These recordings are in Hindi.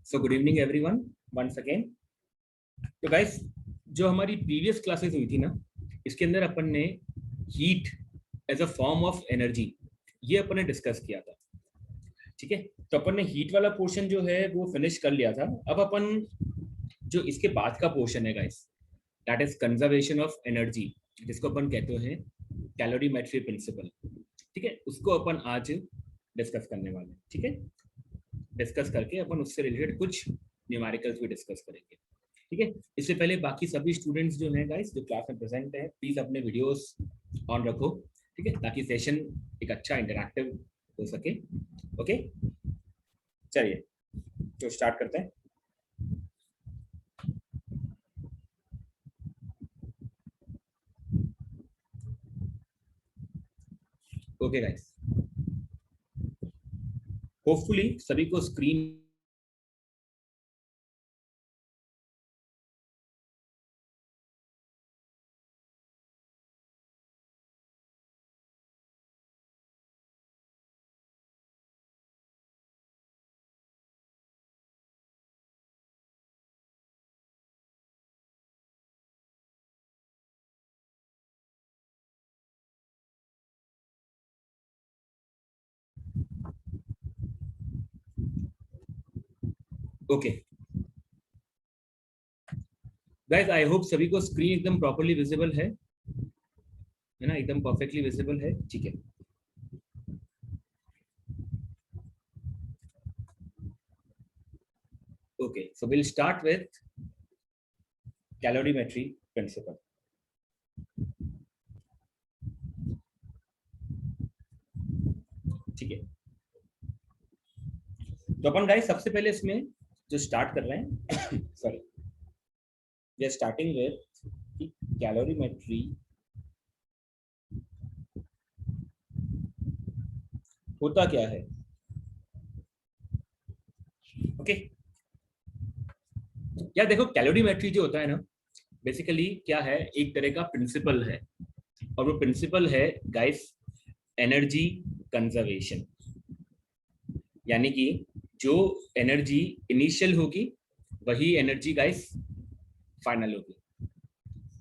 सो good evening everyone once again. तो गाइस, जो हमारी प्रीवियस क्लासेस हुई थी ना, इसके अंदर अपन ने heat as a form of energy ये अपन ने डिस्कस किया था। ठीक है, तो अपन ने हीट वाला पोर्शन जो है वो फिनिश कर लिया था। अब अपन जो इसके बाद का पोर्शन है guys, that is conservation of energy, जिसको अपन कहते हैं कैलोरीमेट्री प्रिंसिपल। ठीक है, उसको अपन आज डिस्कस करने वाले हैं। ठीक है, डिस्कस करके अपन उससे रिलेटेड कुछ न्यूमेरिकल्स भी डिस्कस करेंगे। ठीक है, इससे पहले बाकी सभी स्टूडेंट्स जो हैं गाइस, जो क्लास में प्रेजेंट है, प्लीज अपने वीडियोस ऑन रखो। ठीक है, ताकि सेशन एक अच्छा इंटरैक्टिव हो सके। ओके, चलिए तो स्टार्ट करते हैं। ओके गाइस, होपफुली सभी को screen okay guys, I hope सभी को स्क्रीन एकदम प्रॉपर्ली विजिबल है ना, एकदम परफेक्टली विजिबल है। ठीक है, okay, so will start with calorimetry principle. ठीक है, तो अपन गाइस सबसे पहले इसमें जो स्टार्ट कर रहे हैं sorry, we are starting with calorimetry होता क्या है। ओके यार, देखो कैलोरीमेट्री जो होता है ना, बेसिकली क्या है, एक तरह का प्रिंसिपल है, और वो प्रिंसिपल है गाइस एनर्जी कंजर्वेशन। यानी कि जो एनर्जी इनिशियल होगी वही एनर्जी गाइस फाइनल होगी।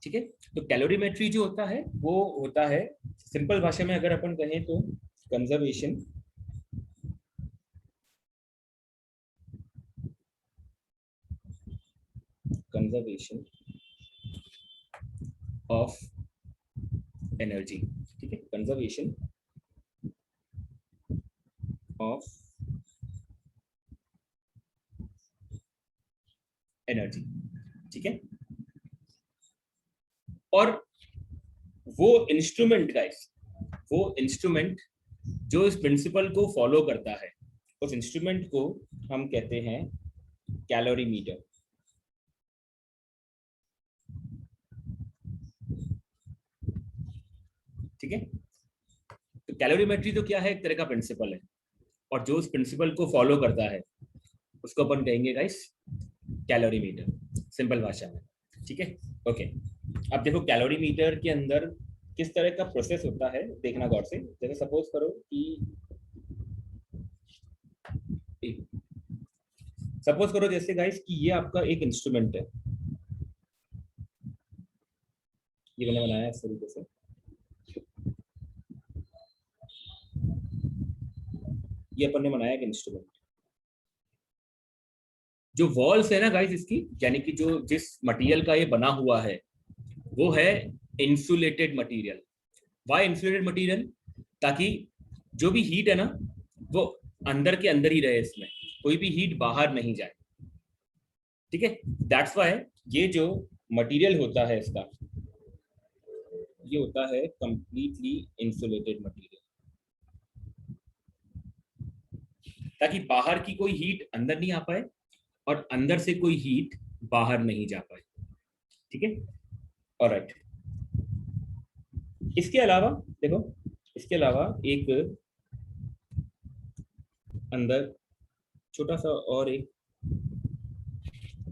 ठीक है, तो कैलोरीमेट्री जो होता है वो होता है, सिंपल भाषा में अगर अपन कहें तो, कंजर्वेशन कंजर्वेशन ऑफ एनर्जी। ठीक है, कंजर्वेशन ऑफ एनर्जी। ठीक है, और वो इंस्ट्रूमेंट गाइस, वो इंस्ट्रूमेंट जो इस प्रिंसिपल को फॉलो करता है, उस इंस्ट्रूमेंट को हम कहते हैं कैलोरीमीटर। ठीक है, तो कैलोरीमेट्री तो क्या है, एक तरह का प्रिंसिपल है, और जो उस प्रिंसिपल को फॉलो करता है उसको अपन कहेंगे गाइस कैलोरीमीटर, सिंपल भाषा में। ठीक है, ओके, अब देखो कैलोरीमीटर के अंदर किस तरह का प्रोसेस होता है, देखना गौर से। जैसे सपोज करो कि सपोज करो जैसे गाइस कि ये आपका एक इंस्ट्रूमेंट है, ये मैंने बनाया इस तरीके से। ये अपन ने बनाया एक इंस्ट्रूमेंट। जो वॉल्स है ना गाइस इसकी, यानी कि जो जिस मटेरियल का ये बना हुआ है वो है insulated material. Why insulated material? ताकि जो भी हीट है ना वो अंदर के अंदर ही रहे, इसमें कोई भी हीट बाहर नहीं जाए। ठीक है, दैट्स वाई ये जो मटेरियल होता है इसका, ये होता है कंप्लीटली इंसुलेटेड मटेरियल, ताकि बाहर की कोई हीट अंदर नहीं आ पाए और अंदर से कोई हीट बाहर नहीं जा पाए। ठीक है, ऑलराइट। इसके अलावा देखो, इसके अलावा एक अंदर छोटा सा और एक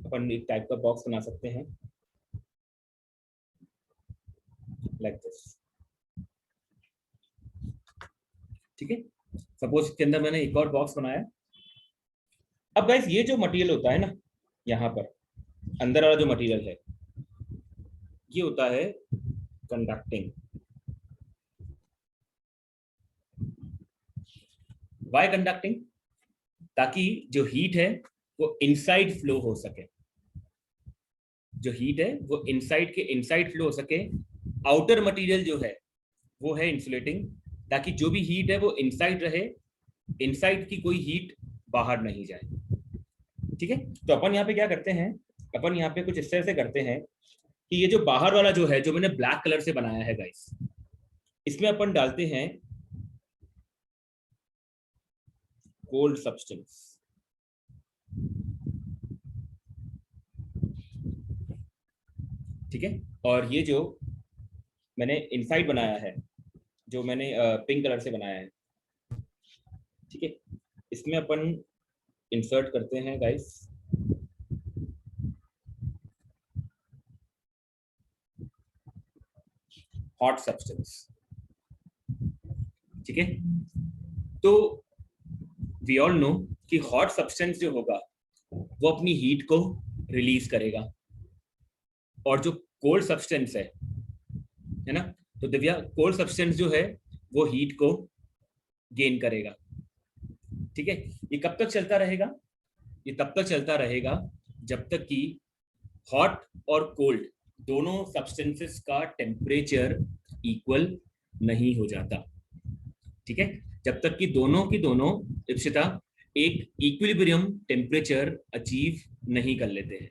अपन एक टाइप का बॉक्स बना सकते हैं, लाइक दिस। ठीक है, सपोज इसके अंदर मैंने एक और बॉक्स बनाया, अब गाइस ये जो मटेरियल होता है ना, यहाँ पर अंदर वाला जो मटेरियल है ये होता है कंडक्टिंग। Y conducting? ताकि जो हीट है वो इनसाइड फ्लो हो सके, जो हीट है वो इनसाइड के इनसाइड फ्लो हो सके। आउटर मटेरियल जो है वो है इंसुलेटिंग, ताकि जो भी हीट है वो इनसाइड रहे, इनसाइड की कोई हीट बाहर नहीं जाए। ठीक है, तो अपन यहाँ पे क्या करते हैं, अपन यहाँ पे कुछ इस तरह से करते हैं कि ये जो बाहर वाला जो है, जो मैंने ब्लैक कलर से बनाया है गाइस, इसमें अपन डालते हैं कोल्ड सब्सटेंस। ठीक है, और ये जो मैंने इनसाइड बनाया है, जो मैंने पिंक कलर से बनाया है, ठीक है, इसमें अपन इंसर्ट करते हैं गाइस हॉट सब्सटेंस। ठीक है, तो वी ऑल नो कि हॉट सब्सटेंस जो होगा वो अपनी हीट को रिलीज करेगा, और जो कोल्ड सब्सटेंस है ना, तो दिव्या कोल्ड सब्सटेंस जो है वो हीट को गेन करेगा। ठीक है, ये कब तक चलता रहेगा? ये तब तक चलता रहेगा जब तक कि हॉट और कोल्ड दोनों सब्सटेंसेस का टेम्परेचर इक्वल नहीं हो जाता। ठीक है, जब तक कि दोनों की दोनों इप्सिता एक इक्विलिब्रियम टेम्परेचर अचीव नहीं कर लेते हैं।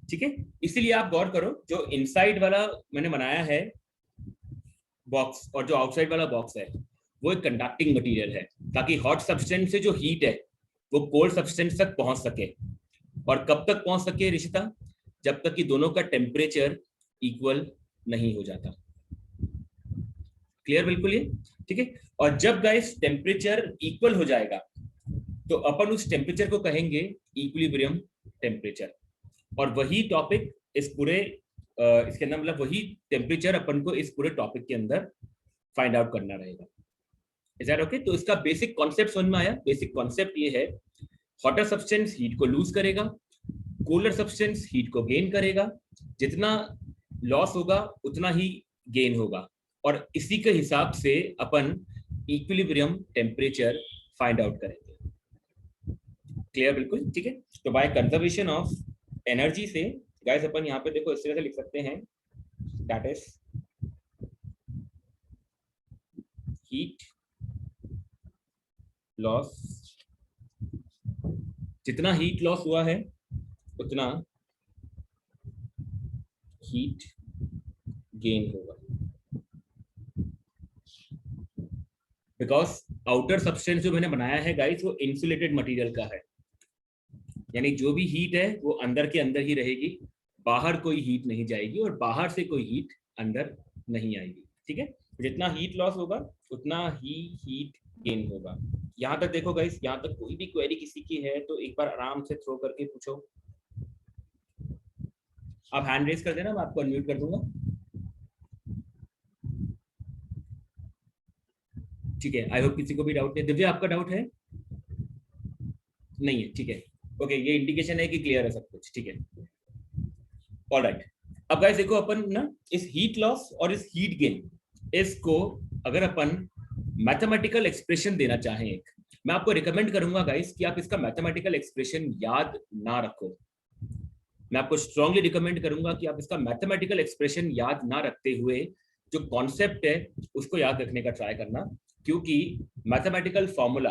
ठीक है, इसीलिए आप गौर करो, जो इनसाइड वाला मैंने बनाया है बॉक्स और जो आउटसाइड वाला बॉक्स है वो एक कंडक्टिंग मटेरियल है, ताकि हॉट सब्सटेंस से जो हीट है वो कोल्ड सब्सटेंस तक पहुंच सके। और कब तक पहुंच सके रिशिता? जब तक कि दोनों का टेम्परेचर इक्वल नहीं हो जाता। क्लियर बिल्कुल ये? ठीक है, और जब गाइस टेम्परेचर इक्वल हो जाएगा तो अपन उस टेम्परेचर को कहेंगे इक्विलिब्रियम टेम्परेचर। और वही टॉपिक इस पूरे इसके अंदर, मतलब वही टेम्परेचर अपन को इस पूरे टॉपिक के अंदर फाइंड आउट करना रहेगा। Is that okay? तो इसका बेसिक कॉन्सेप्ट समझ में आया? बेसिक कॉन्सेप्ट ये है, हॉटर सब्सटेंस हीट को लूज करेगा, कूलर सब्सटेंस हीट को गेन करेगा, जितना लॉस होगा उतना ही गेन होगा, और इसी के हिसाब से अपन इक्विलिब्रियम टेम्परेचर फाइंड आउट करेंगे। क्लियर बिल्कुल? ठीक है, तो बाय कंजर्वेशन ऑफ एनर्जी से गाइस अपन यहाँ पे देखो इस तरह से लिख सकते हैं, दैट इज हीट लॉस, जितना हीट लॉस हुआ है उतना हीट गेन होगा, बिकॉज आउटर सब्सटेंस जो मैंने बनाया है गाइस वो इंसुलेटेड मटेरियल का है, यानी जो भी हीट है वो अंदर के अंदर ही रहेगी, बाहर कोई हीट नहीं जाएगी और बाहर से कोई हीट अंदर नहीं आएगी। ठीक है, जितना हीट लॉस होगा उतना ही हीट गेन होगा। यहाँ तक देखो गाइस, यहाँ तक कोई भी क्वेरी किसी की है तो एक बार आराम से थ्रो करके पूछो। आप हैंड रेज कर देना, मैं आपको अनम्यूट कर दूंगा। ठीक है, आई होप किसी को भी डाउट नहीं। दिव्या आपका डाउट है? नहीं है, ठीक है, ओके, ये इंडिकेशन है कि क्लियर है सब कुछ। ठीक है, ऑलराइट। अब गाइस देखो, अपन ना इस हीट लॉस और इस हीट गेन, इसको अगर अपन मैथमेटिकल एक्सप्रेशन देना चाहें एक, मैं आपको रिकमेंड करूंगा गाइस कि आप इसका मैथमेटिकल एक्सप्रेशन याद ना रखो। मैं आपको स्ट्रांगली रिकमेंड करूंगा कि आप इसका मैथमेटिकल एक्सप्रेशन याद ना रखते हुए जो कॉन्सेप्ट है उसको याद रखने का ट्राई करना, क्योंकि मैथमेटिकल फॉर्मूला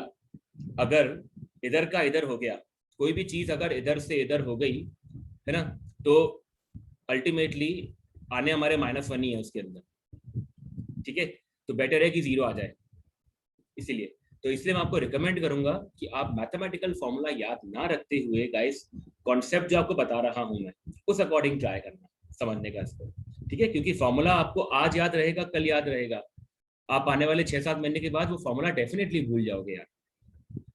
अगर इधर का इधर हो गया, कोई भी चीज अगर इधर से इधर हो गई है ना, तो अल्टीमेटली आने हमारे -1 ही है उसके अंदर। ठीक है, तो बेटर है कि 0 आ जाए। इसीलिए इसलिए मैं आपको रिकमेंड करूंगा कि आप मैथमेटिकल फॉर्मूला याद ना रखते हुए गाइस कॉन्सेप्ट जो आपको बता रहा हूं मैं उस अकॉर्डिंग ट्राई करना समझने का इसको। ठीक है, क्योंकि फॉर्मूला आपको आज याद रहेगा, कल याद रहेगा, आप आने वाले 6-7 महीने के बाद वो फॉर्मूला डेफिनेटली भूल जाओगे यार।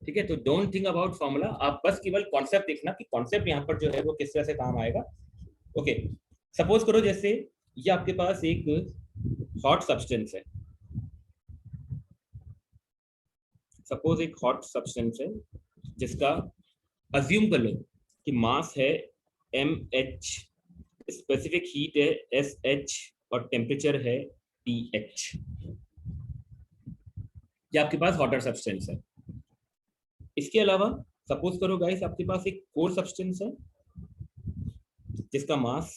ठीक है, तो डोंट थिंक अबाउट फॉर्मूला, आप बस केवल कॉन्सेप्ट देखना कि कॉन्सेप्ट यहाँ पर जो है वो किस तरह से काम आएगा। ओके, सपोज करो जैसे ये आपके पास एक हॉट सब्सटेंस है, सपोज एक हॉट सब्सटेंस है जिसका अज्यूम कर लो कि मास है mh, स्पेसिफिक हीट है sh और टेम्परेचर है th। ये आपके पास वाटर सब्सटेंस है। इसके अलावा सपोज करो गाइस आपके पास एक कोर सब्सटेंस है जिसका मास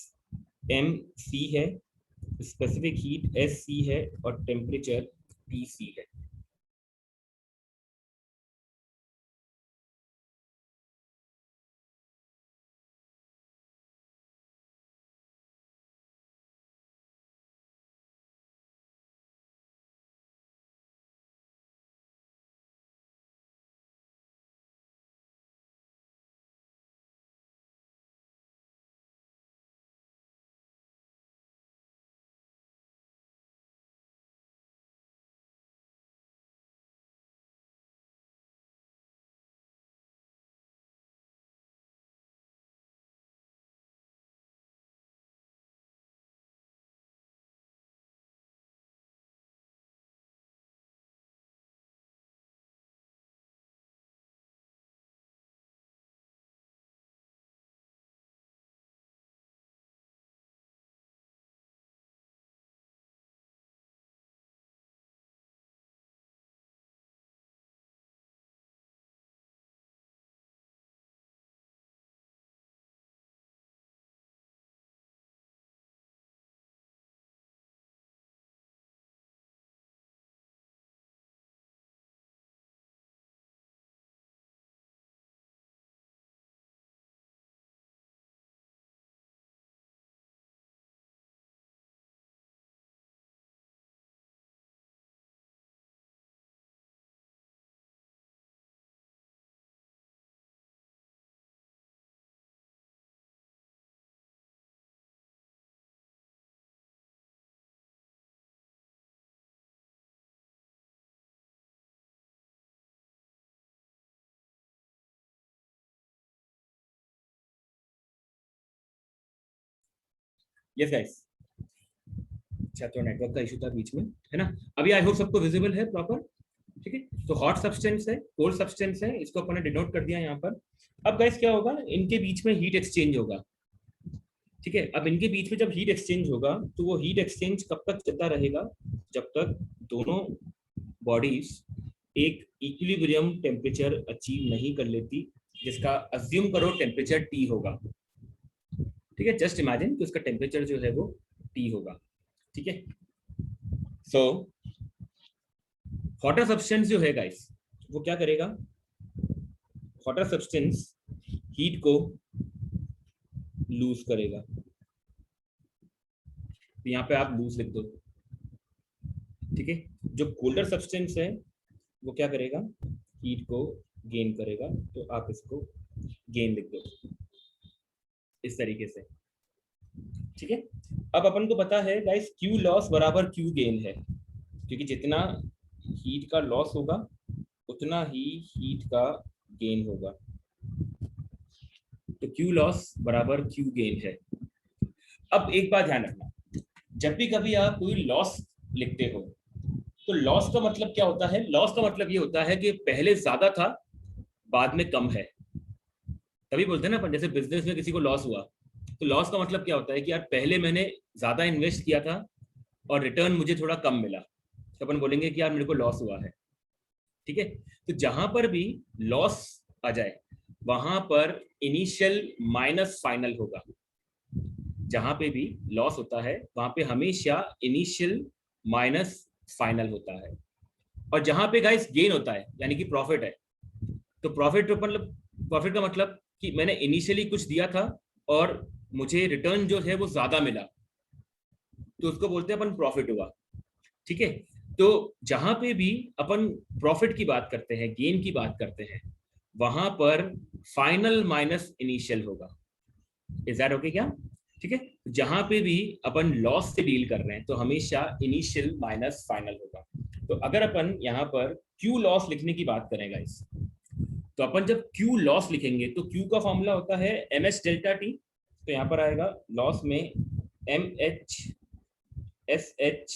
mc है, स्पेसिफिक हीट sc है और टेम्परेचर tc है। यस गाइस, अच्छा तो नेटवर्क का इशू था बीच में, है ना। अभी आई होप सबको विजिबल है प्रॉपर। ठीक है, तो हॉट सब्सटेंस है, कोल्ड सब्सटेंस है, इसको अपन ने डिनोट कर दिया यहाँ पर। अब गाइस क्या होगा, इनके बीच में हीट एक्सचेंज होगा। ठीक है, अब इनके बीच में जब हीट एक्सचेंज होगा तो वो हीट एक्सचेंज कब तक चलता रहेगा, जब तक दोनों बॉडीज एक इक्विलिब्रियम टेम्परेचर अचीव नहीं कर लेती, जिसका अज्यूम करो टेम्परेचर टी होगा। ठीक है, जस्ट इमेजिन कि उसका टेम्परेचर जो है वो टी होगा। ठीक है, सो वाटर सब्सटेंस जो है गाइस वो क्या करेगा, वाटर सब्सटेंस हीट को लूज करेगा। तो यहाँ पे आप लूज लिख दो। ठीक है, जो कोल्डर सब्सटेंस है वो क्या करेगा, हीट को गेन करेगा। तो आप इसको गेन लिख दो इस तरीके से। ठीक है, अब अपन को पता है गाइस क्यू लॉस बराबर क्यू गेन है, क्योंकि जितना हीट का लॉस होगा उतना ही हीट का गेन होगा। तो क्यू लॉस बराबर क्यू गेन है। अब एक बात ध्यान रखना, जब भी कभी आप कोई लॉस लिखते हो तो लॉस का मतलब क्या होता है, लॉस का मतलब ये होता है कि पहले ज्यादा था बाद में कम है। तभी बोलते हैं ना अपन, जैसे बिजनेस में किसी को लॉस हुआ तो लॉस का मतलब क्या होता है कि यार पहले मैंने ज्यादा इन्वेस्ट किया था और रिटर्न मुझे थोड़ा कम मिला, तो अपन बोलेंगे कि यार मेरे को लॉस हुआ है। ठीक है, तो जहां पर भी लॉस आ जाए वहां पर इनिशियल माइनस फाइनल होगा। जहां पे भी लॉस होता है वहां पे हमेशा इनिशियल माइनस फाइनल होता है। और जहां पे गाइस गेन होता है यानी कि प्रॉफिट है, तो प्रॉफिट का मतलब कि मैंने इनिशियली कुछ दिया था और मुझे रिटर्न जो है वो ज्यादा मिला, तो उसको बोलते हैं अपन प्रॉफिट हुआ। ठीक है, तो जहां पे भी अपन प्रॉफिट की बात करते हैं, गेन की बात करते हैं, वहां पर फाइनल माइनस इनिशियल होगा। इज दैट ओके क्या? ठीक है, जहां पे भी अपन लॉस से डील कर रहे हैं तो हमेशा इनिशियल माइनस फाइनल होगा। तो अगर अपन यहाँ पर क्यू लॉस लिखने की बात करेंगे इस, तो अपन जब क्यू लॉस लिखेंगे तो क्यू का फॉर्मूला होता है एम एच डेल्टा टी। तो यहाँ पर आएगा लॉस में एम एच एस एच।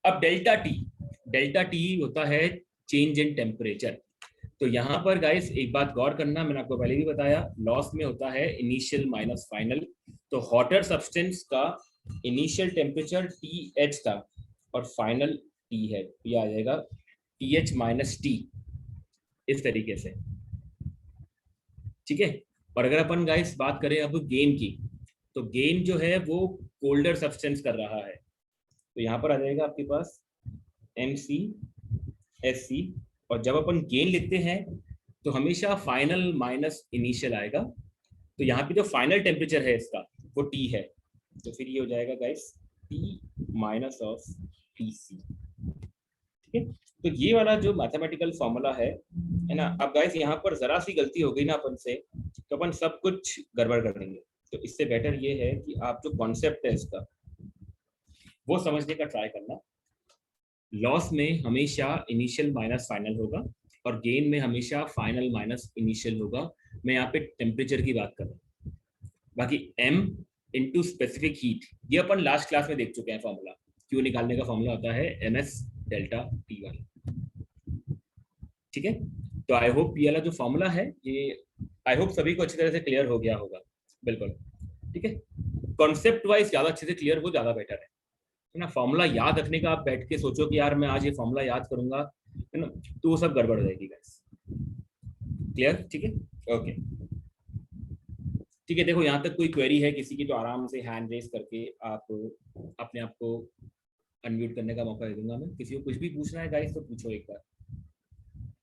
अब डेल्टा टी होता है चेंज इन टेम्परेचर। तो यहाँ पर गाइस एक बात गौर करना, मैंने आपको पहले भी बताया, लॉस में होता है इनिशियल माइनस फाइनल। तो हॉटर सब्सटेंस का इनिशियल टेम्परेचर टी एच था और फाइनल टी है, ये आ जाएगा टी एच माइनस टी, इस तरीके से। ठीक है। और अगर अपन गाइस बात करें अब गेन की, तो गेन जो है वो कोल्डर सब्सटेंस कर रहा है, तो यहाँ पर आ जाएगा आपके पास एम सी एस सी। और जब अपन गेन लिखते हैं तो हमेशा फाइनल माइनस इनिशियल आएगा, तो यहाँ पे जो फाइनल टेम्परेचर है इसका वो टी है, तो फिर ये हो जाएगा guys T minus of T C. ठीक है। तो ये वाला जो मैथमेटिकल फॉर्मूला है ना। अब गाइस यहाँ पर जरा सी गलती हो गई ना अपन से, तो अपन सब कुछ गड़बड़ कर देंगे। तो इससे बेटर ये है कि आप जो कॉन्सेप्ट है इसका वो समझने का ट्राई करना। लॉस में हमेशा इनिशियल माइनस फाइनल होगा और गेन में हमेशा फाइनल माइनस इनिशियल होगा। मैं यहाँ पे टेम्परेचर की बात कर रहा हूँ। बाकी m इंटू स्पेसिफिक हीट, ये अपन लास्ट क्लास में देख चुके हैं फॉर्मूला। क्यू निकालने का फॉर्मूला होता है ms डेल्टा टी वाई। ठीक है। तो आई होप ये वाला जो फॉर्मूला है ये आई होप सभी को अच्छी तरह से क्लियर हो गया होगा। बिल्कुल। ठीक है। कॉन्सेप्ट वाइज ज्यादा अच्छे से क्लियर हो, ज्यादा बेटर है ना। फॉर्मूला याद रखने का आप बैठ के सोचो कि यार मैं आज ये फॉर्मूला याद करूंगा, है ना, तो वो सब गड़बड़ हो जाएगी गाइस। क्लियर? ठीक है। ओके। ठीक है। देखो यहाँ तक कोई क्वेरी है किसी की तो आराम से हैंड रेस करके आप अपने आप को अनम्यूट करने का मौका दे दूंगा मैं। किसी को कुछ भी पूछना है गाइस तो पूछो एक बार,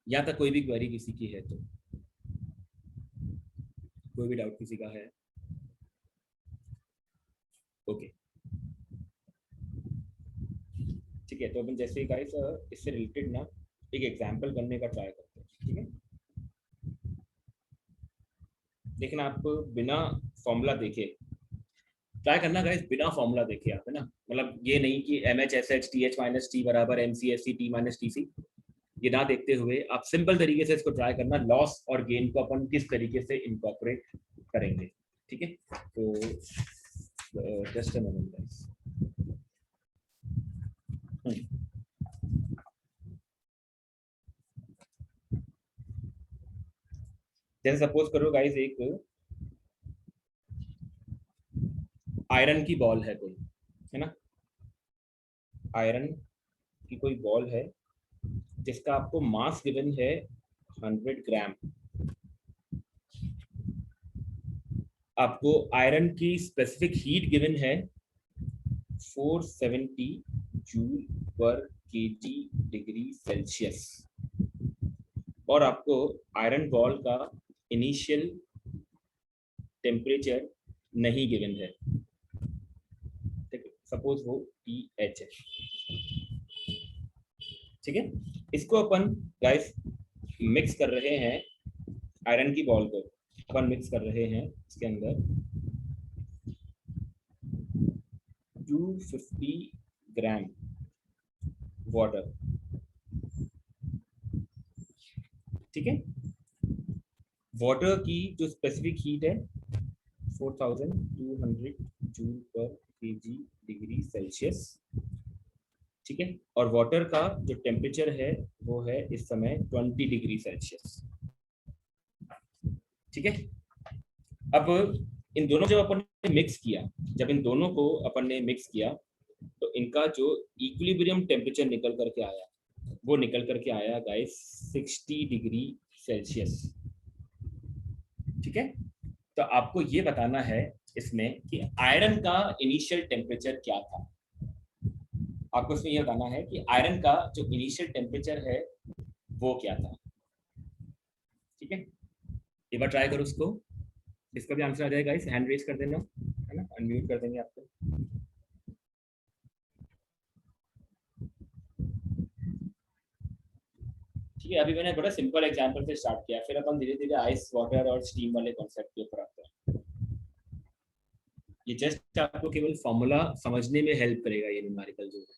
यहाँ तक कोई भी क्वेरी किसी की है तो, कोई भी डाउट किसी का है। ओके। ठीक है। तो अपन जैसे गाइस इससे रिलेटेड ना एक एग्जांपल करने का ट्राई करते हैं। ठीक है। लेकिन आप बिना फॉर्मूला देखे ट्राई करना गाइस, बिना फॉर्मूला देखे आप, है ना। मतलब ये नहीं कि M H S H T H minus T बराबर M C S C T minus T C, ये ना देखते हुए आप सिंपल तरीके से इसको ट्राई करना, लॉस और गेन को अपन किस तरीके से इनकॉर्पोरेट करेंगे। ठीक है। तो जस्ट अ मोमेंट गाइस। जैसे सपोज करो गाइस एक आयरन की बॉल है कोई, है ना। आयरन की कोई बॉल है जिसका आपको मास गिवन है 100 ग्राम। आपको आयरन की स्पेसिफिक हीट गिवन है 470 जूल पर केजी डिग्री सेल्सियस, और आपको आयरन बॉल का इनिशियल टेम्परेचर नहीं गिवन है। ठीक है। सपोज वो टी एच है। ठीक है। इसको अपन गाइस मिक्स कर रहे हैं, आयरन की बॉल को अपन मिक्स कर रहे हैं इसके अंदर 250 ग्राम वाटर। ठीक है। वाटर की जो स्पेसिफिक हीट है 4200 जूल पर केजी डिग्री सेल्सियस। ठीक है। और वाटर का जो टेम्परेचर है वो है इस समय 20 डिग्री सेल्सियस। ठीक है। अब इन दोनों जब अपन ने मिक्स किया, जब इन दोनों को अपन ने मिक्स किया तो इनका जो इक्विलिब्रियम टेम्परेचर निकल करके आया वो निकल करके आया गाइस 60 डिग्री सेल्सियस। ठीक है। तो आपको ये बताना है इसमें कि आयरन का इनिशियल टेम्परेचर क्या था। आपको इसमें यह बताना है कि आयरन का जो इनिशियल टेम्परेचर है वो क्या था। ठीक है। एक बार ट्राई करो उसको, इसका भी आंसर आ जाएगा। इस हैंड रेज कर देना, है ना, अनम्यूट कर देंगे आपको। ठीक है। अभी मैंने बड़ा सिंपल एग्जांपल से स्टार्ट किया, फिर अपन धीरे धीरे आइस वाटर और स्टीम वाले कॉन्सेप्ट के ऊपर आते हैं। ये जस्ट आपको केवल फॉर्मूला समझने में हेल्प करेगा ये न्यूमेरिकल जो है।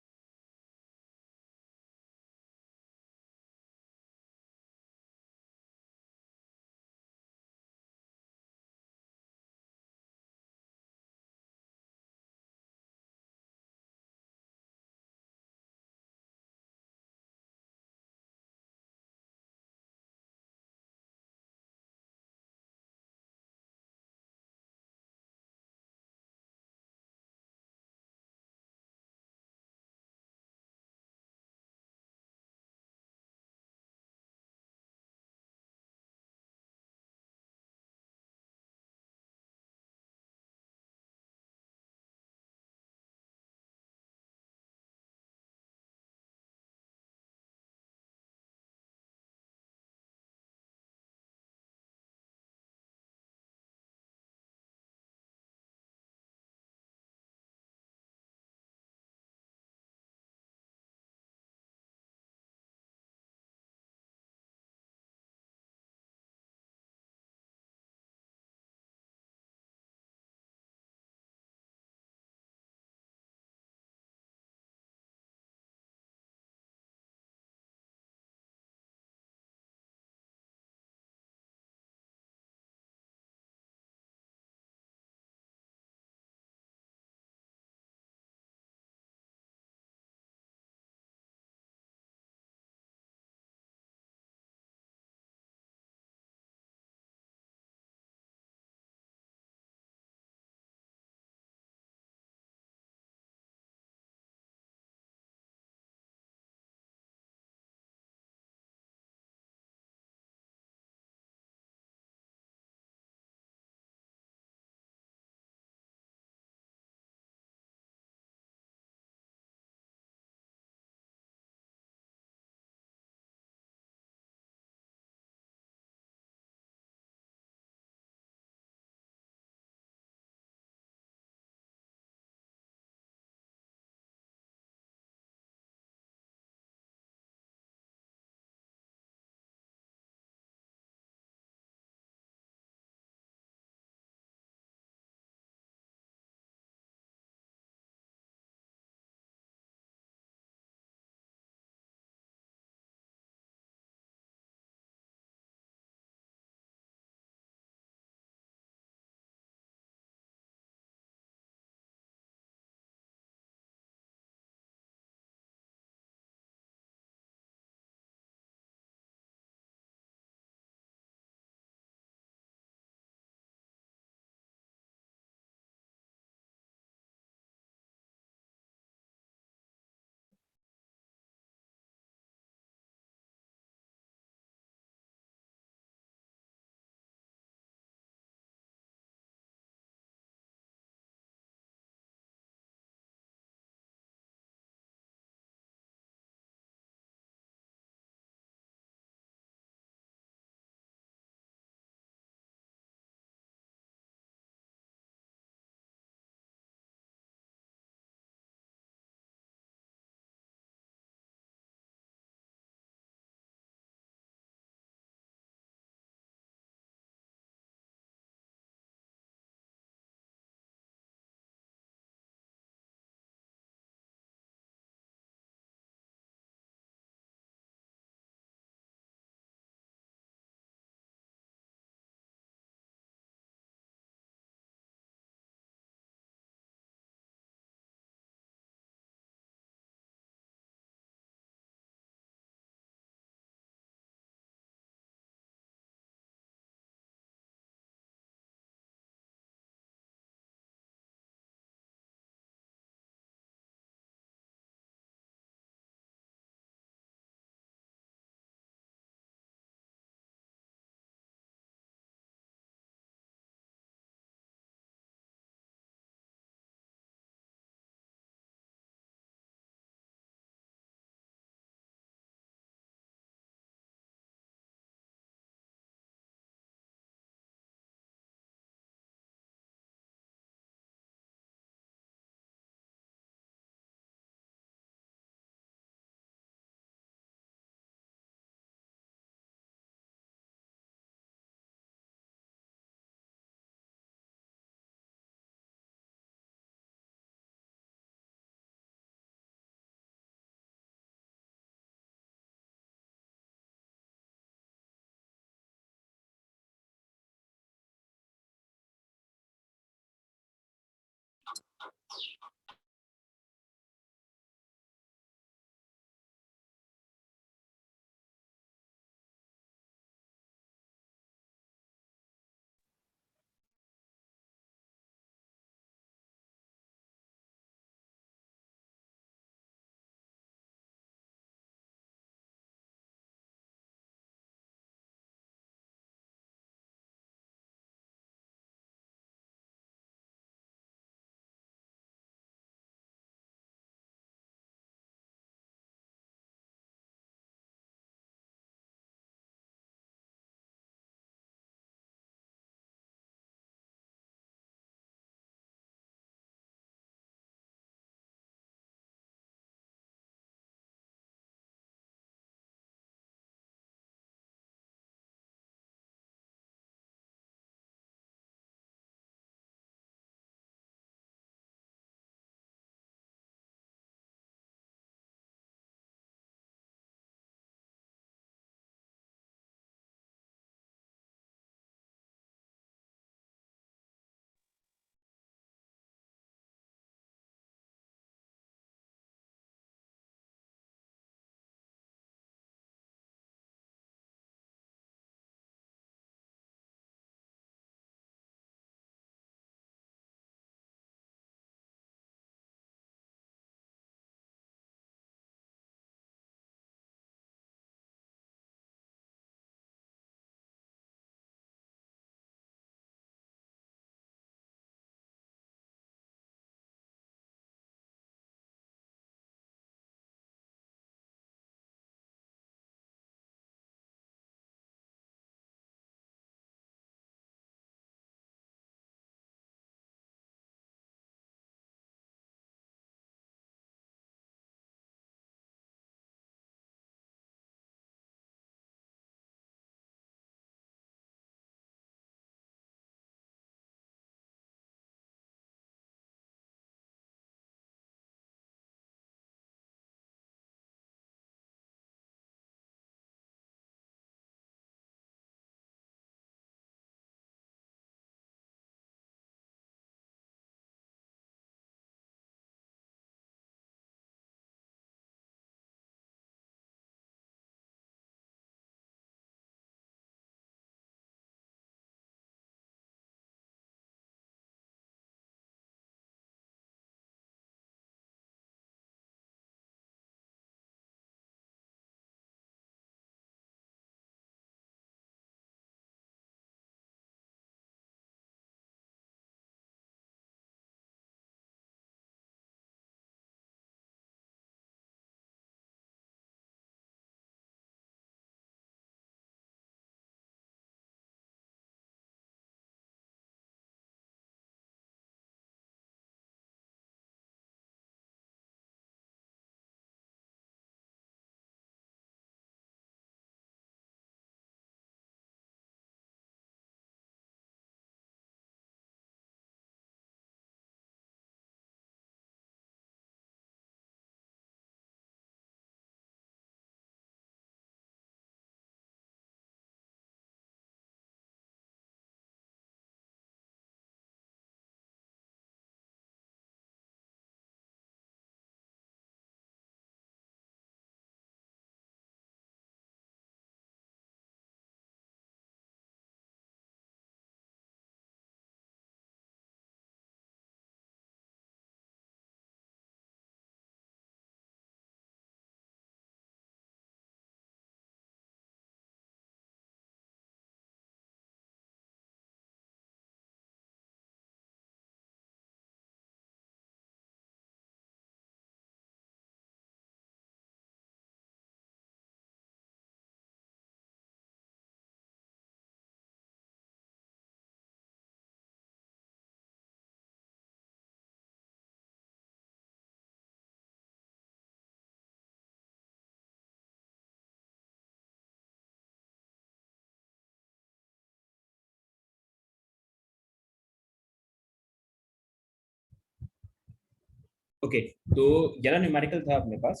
ओके, तो 11 न्यूमेरिकल था अपने पास।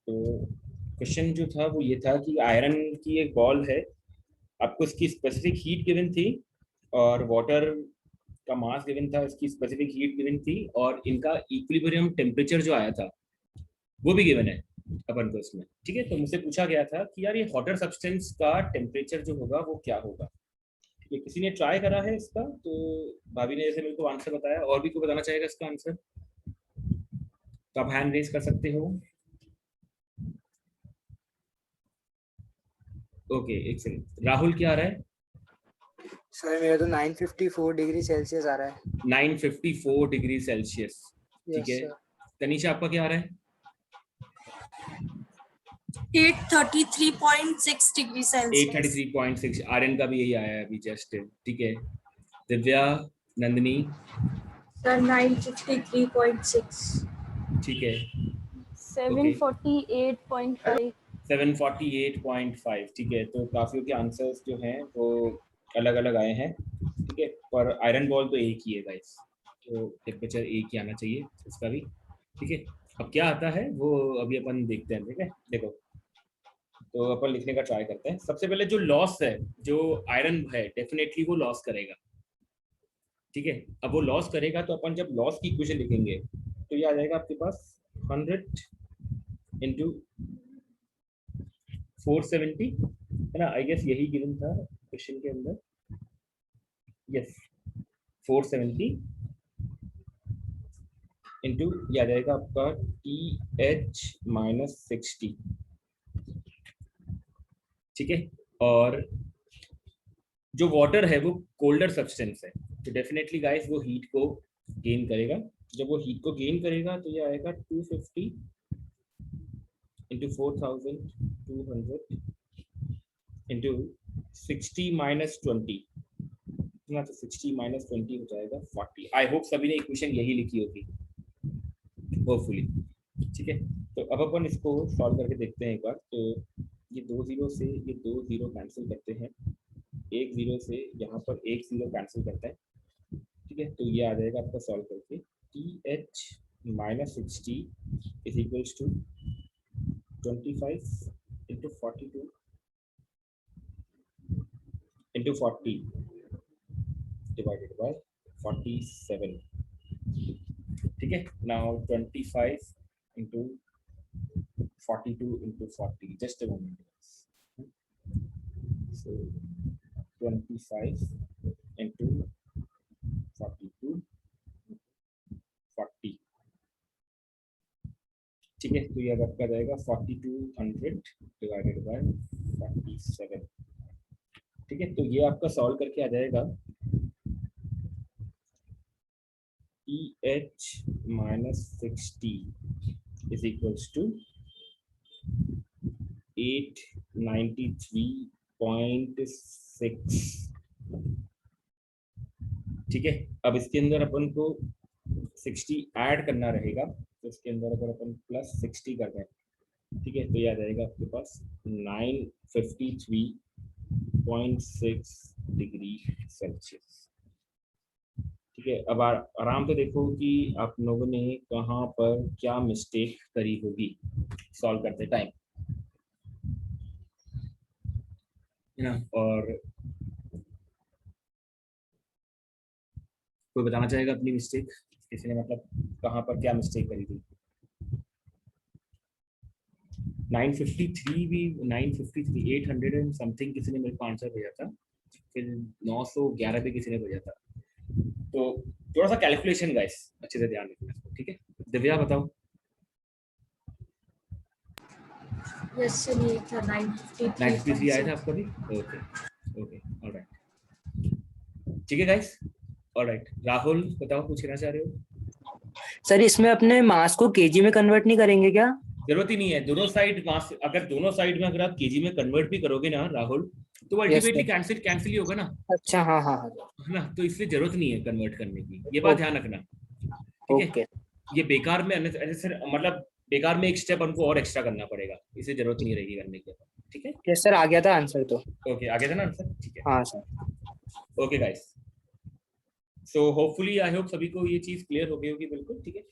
तो क्वेश्चन जो था वो ये था कि आयरन की एक बॉल है, आपको इसकी स्पेसिफिक हीट गिवन थी और वाटर का मास गिवन था, इसकी स्पेसिफिक हीट गिवन थी, और इनका इक्विलिब्रियम टेम्परेचर जो आया था वो भी गिवन है अपन को इसमें। ठीक है, तो मुझसे पूछा गया था कि यार ये हॉटर सब्सटेंस का टेम्परेचर जो होगा वो क्या होगा। ठीक है, किसी ने ट्राई करा है इसका? तो भाभी ने जैसे मेरे को आंसर बताया, और भी कोई बताना चाहेगा इसका आंसर तो आप हैंड रेज कर सकते हो। ओके, एक सेकंड, राहुल क्या आ रहा है? सर मेरा तो 954 डिग्री सेल्सियस आ रहा है। 954 डिग्री सेल्सियस। ठीक है, तनीषा आपका क्या आ रहा है? 833.6 डिग्री सेल्सियस। 833.6। आर्यन का भी यही आया है अभी जस्ट। ठीक है, दिव्या, नंदिनी? सर 953.6। ठीक है, 748.5। 748.5। ठीक है, तो काफियों के आंसर्स जो हैं वो अलग अलग आए हैं। ठीक है, पर आयरन बॉल तो एक ही है गाइस, तो टेम्परेचर एक ही आना चाहिए इसका भी। ठीक है, अब क्या आता है वो अभी अपन देखते हैं। ठीक है, देखो, तो अपन लिखने का ट्राई करते हैं। सबसे पहले जो लॉस है, जो आयरन है, डेफिनेटली वो लॉस करेगा। ठीक है, अब वो लॉस करेगा तो अपन जब लॉस की इक्वेशन लिखेंगे तो ये आ जाएगा आपके पास 100 इंटू 470, है ना? आई गेस यही गिवन था क्वेश्चन के अंदर। यस, 470 इंटू ये आ जाएगा आपका TH-60। ठीक है, और जो वाटर है वो कोल्डर सब्सटेंस है, तो डेफिनेटली गाइस वो हीट को गेन करेगा। जब वो हीट को गेन करेगा तो ये आएगा 250 इंटू 4200 इंटू 60 माइनस 20 ना, तो 60 माइनस 20 हो जाएगा 40। आई होप सभी ने इक्वेशन यही लिखी होगी होपफुली। ठीक है, तो अब अपन इसको सॉल्व करके देखते हैं एक बार। तो ये 2 जीरो से ये 2 जीरो कैंसिल करते हैं, 1 जीरो से यहाँ पर 1 जीरो कैंसिल करते हैं। ठीक है, तो ये आ जाएगा आपका सॉल्व करके TH-60 is equals to 25 into 42 into 40 divided by 47। ठीक है, now 25 into 42 into 40, just a moment. So 25 into 42 40। ठीक है, तो ये आपका जाएगा 4200 डिवाइडेड बाय 47। ठीक है, तो ये आपका सॉल्व करके आ जाएगा TH-60 इज इक्वल्स टू 893.6। ठीक है, अब इसके अंदर अपन को 60 ऐड करना रहेगा, तो इसके अंदर अगर अपन प्लस 60 कर दें, ठीक है, तो ये आ जाएगा आपके पास 953.6 डिग्री सेल्सियस। ठीक है, अब आराम से देखो कि आप लोगों ने कहाँ पर क्या मिस्टेक करी होगी सॉल्व करते टाइम, है ना? और कोई बताना चाहेगा अपनी मिस्टेक, किसी ने मतलब कहाँ पर क्या मिस्टेक करी थी? 953 भी, 953 800 एंड समथिंग किसी ने मेरे को आंसर भेजा था, फिर 911 पे किसी ने भेजा था। तो थोड़ा सा कैलकुलेशन गाइस अच्छे से ध्यान रखना इसको। ठीक है, दिव्या बताओ। यस सर, ये था 953 आया था आपका भी? ओके ओके, ऑलराइट, ठीक है गाइस, ऑलराइट। राहुल बताओ, कुछ कहना चाह रहे हो? सर इसमें अपने मास को केजी में कन्वर्ट नहीं करेंगे क्या? जरूरत ही नहीं है, दोनों साइड मास, अगर दोनों साइड में अगर आप केजी में कन्वर्ट भी करोगे ना राहुल, तो वो अल्टीमेटली कैंसिल ही होगा ना। अच्छा, हाँ हाँ हाँ, है ना, तो इसलिए जरूरत नहीं है कन्वर्ट करने की, ये बात ध्यान रखना। ठीक है, ये बेकार में मतलब बेकार में एक स्टेप हमको और एक्स्ट्रा करना पड़ेगा, इसे जरूरत नहीं रहेगी करने की। ठीक है, यस सर, आ गया था आंसर तो। ओके, आ गया था ना आंसर? ठीक है, हाँ sir. Okay guys, so hopefully I hope सभी को ये चीज क्लियर हो गई होगी बिल्कुल। ठीक है,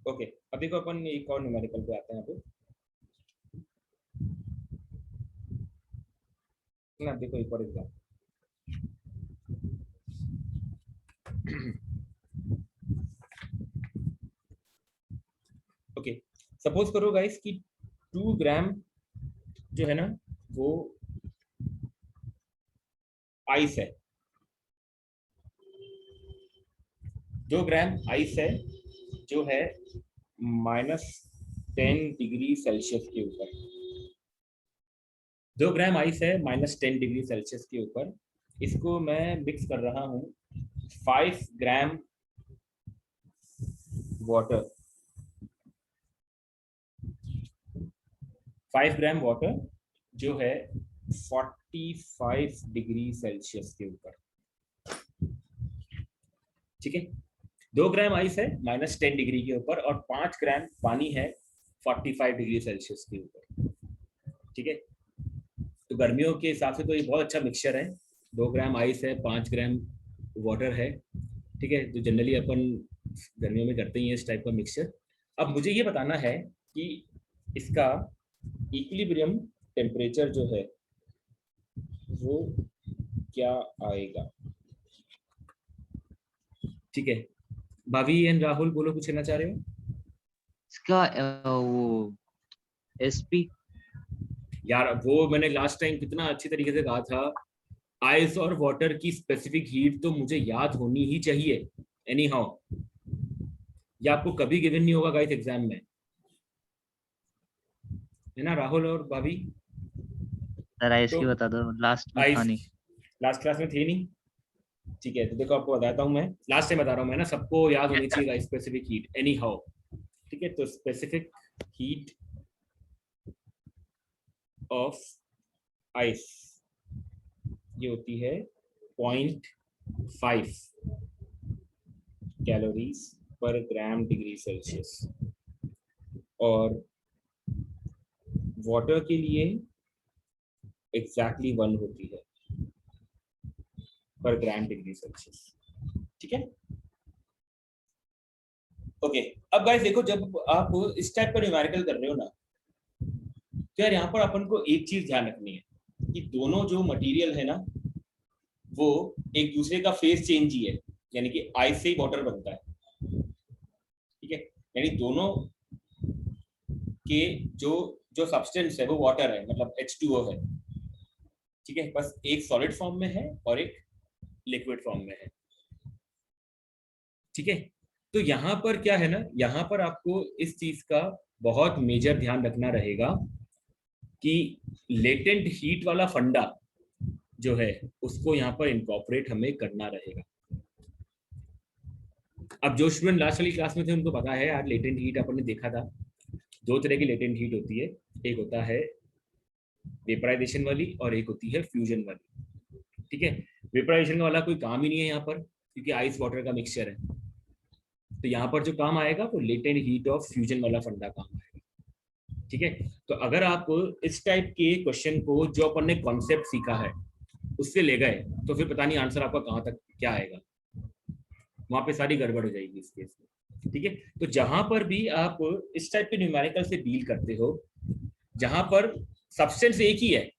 ओके, अब देखो अपन एक और न्यूमेरिकल पे आते हैं अभी ना। देखो एक और एग्जाम, सपोज करो गाइस कि 2 ग्राम जो है ना वो आइस है, 2 ग्राम आइस है जो है -10 डिग्री सेल्सियस के ऊपर। 2 ग्राम आइस है -10 डिग्री सेल्सियस के ऊपर। इसको मैं मिक्स कर रहा हूँ 5 ग्राम वाटर, 5 ग्राम वाटर जो है 45 डिग्री सेल्सियस के ऊपर। ठीक है, 2 ग्राम आइस है -10 डिग्री के ऊपर और 5 ग्राम पानी है 45 डिग्री सेल्सियस के ऊपर। ठीक है, तो गर्मियों के हिसाब से तो ये बहुत अच्छा मिक्सचर है। 2 ग्राम आइस है, 5 ग्राम वाटर है। ठीक है, तो जनरली अपन गर्मियों में करते ही हैं इस टाइप का मिक्सचर। अब मुझे ये बताना है कि इसका इक्विलिब्रियम टेम्परेचर जो है वो क्या आएगा। ठीक है, भाभी एंड राहुल बोलो, कुछ कहना चाह रहे हो? इसका वो एसपी यार वो मैंने लास्ट टाइम कितना अच्छी तरीके से कहा था, आइस और वाटर की स्पेसिफिक हीट तो मुझे याद होनी ही चाहिए एनी हाउ। ये आपको कभी गिवन नहीं होगा गाइस एग्जाम में, है ना राहुल और भाभी? सर आइस तो की बता दो, लास्ट में था नहीं। लास्ट क्लास में थे नहीं। ठीक है, तो देखो आपको बताता हूँ, मैं लास्ट टाइम बता रहा हूँ मैं ना, सबको याद होनी चाहिए स्पेसिफिक हीट एनी हाउ। ठीक है, तो स्पेसिफिक हीट ऑफ आइस ये होती है 0.5 कैलोरीज पर ग्राम डिग्री सेल्सियस, और वाटर के लिए एग्जैक्टली 1 होती है पर ग्राम डिग्री सेल्सियस। ठीक है, ओके। अब गाइस देखो, जब आप इस टाइप का न्यूमेरिकल कर रहे हो ना, तो यार यहाँ पर अपन को एक चीज ध्यान रखनी है कि दोनों जो मटेरियल है ना वो एक दूसरे का फेस चेंज ही है, यानी कि आइस से ही वाटर बनता है। ठीक है, यानी दोनों के जो जो सब्सटेंस है वो वाटर है, मतलब H2O है। ठीक है, बस एक सॉलिड फॉर्म में है और एक लिक्विड फॉर्म में है। ठीक है, तो यहाँ पर क्या है ना, यहाँ पर आपको इस चीज का बहुत मेजर ध्यान रखना रहेगा कि लेटेंट हीट वाला फंडा जो है उसको यहाँ पर इनकॉर्पोरेट हमें करना रहेगा। अब जो स्टूडेंट लास्ट वाली क्लास में थे उनको पता है यार, लेटेंट हीट अपन ने देखा था, 2 तरह की लेटेंट हीट होती है। एक होता है वेपराइजेशन वाली और एक होती है फ्यूजन वाली। ठीक है, वेपराइजेशन वाला कोई काम ही नहीं है यहाँ पर, क्योंकि आइस वाटर का मिक्सचर है। तो यहाँ पर जो काम आएगा वो लेटेंट हीट ऑफ फ्यूजन वाला फंडा काम आएगा। ठीक है, तो अगर आप इस टाइप के क्वेश्चन को जो अपन ने कॉन्सेप्ट सीखा है उससे ले गए तो फिर पता नहीं आंसर आपका कहाँ तक क्या आएगा, वहां पे सारी गड़बड़ हो जाएगी इस केस में। ठीक है, तो जहां पर भी आप इस टाइप के न्यूमेरिकल से डील करते हो, जहां पर सब्सटेंस एक ही है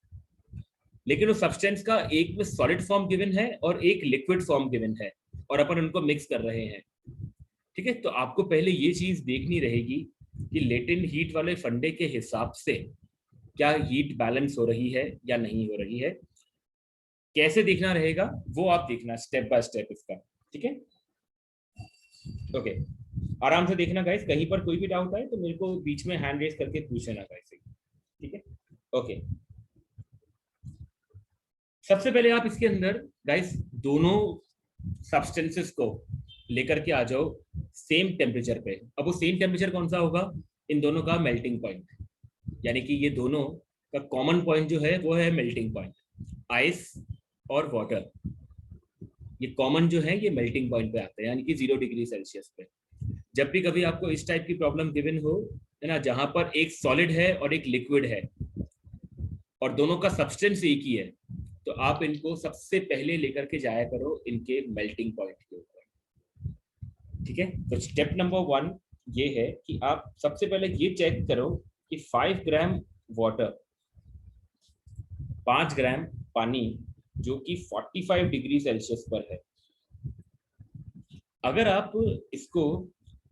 लेकिन उस सब्सटेंस का एक में सॉलिड फॉर्म गिवन है और एक लिक्विड फॉर्म गिवन है और अपन उनको मिक्स कर रहे हैं। ठीक है, तो आपको पहले ये चीज देखनी रहेगी कि लेटेंट हीट वाले फंडे के हिसाब से क्या हीट बैलेंस हो रही है या नहीं हो रही है। कैसे देखना रहेगा वो आप देखना स्टेप बाय स्टेप इसका। ठीक है, ओके, आराम से देखना गाइस, कहीं पर कोई भी डाउट आए तो मेरे को बीच में हैंड रेज करके पूछ लेना गाइस। ठीक है, ओके। सबसे पहले आप इसके अंदर गाइस दोनों सब्सटेंसेस को लेकर के आ जाओ सेम टेम्परेचर पे। अब वो सेम टेम्परेचर कौन सा होगा? इन दोनों का मेल्टिंग पॉइंट, यानी कि ये दोनों का कॉमन पॉइंट जो है वो है मेल्टिंग पॉइंट। आइस और वाटर ये कॉमन जो है ये मेल्टिंग पॉइंट पे आते हैं, यानी कि 0 डिग्री सेल्सियस पे। जब भी कभी आपको इस टाइप की प्रॉब्लम गिवन हो, है ना, जहां पर एक सॉलिड है और एक लिक्विड है और दोनों का सब्सटेंस एक ही है, तो आप इनको सबसे पहले लेकर के जाया करो इनके मेल्टिंग पॉइंट के ऊपर। ठीक है, तो स्टेप नंबर 1 ये है कि आप सबसे पहले ये चेक करो कि 5 ग्राम वाटर, 5 ग्राम पानी जो कि 45 डिग्री सेल्सियस पर है, अगर आप इसको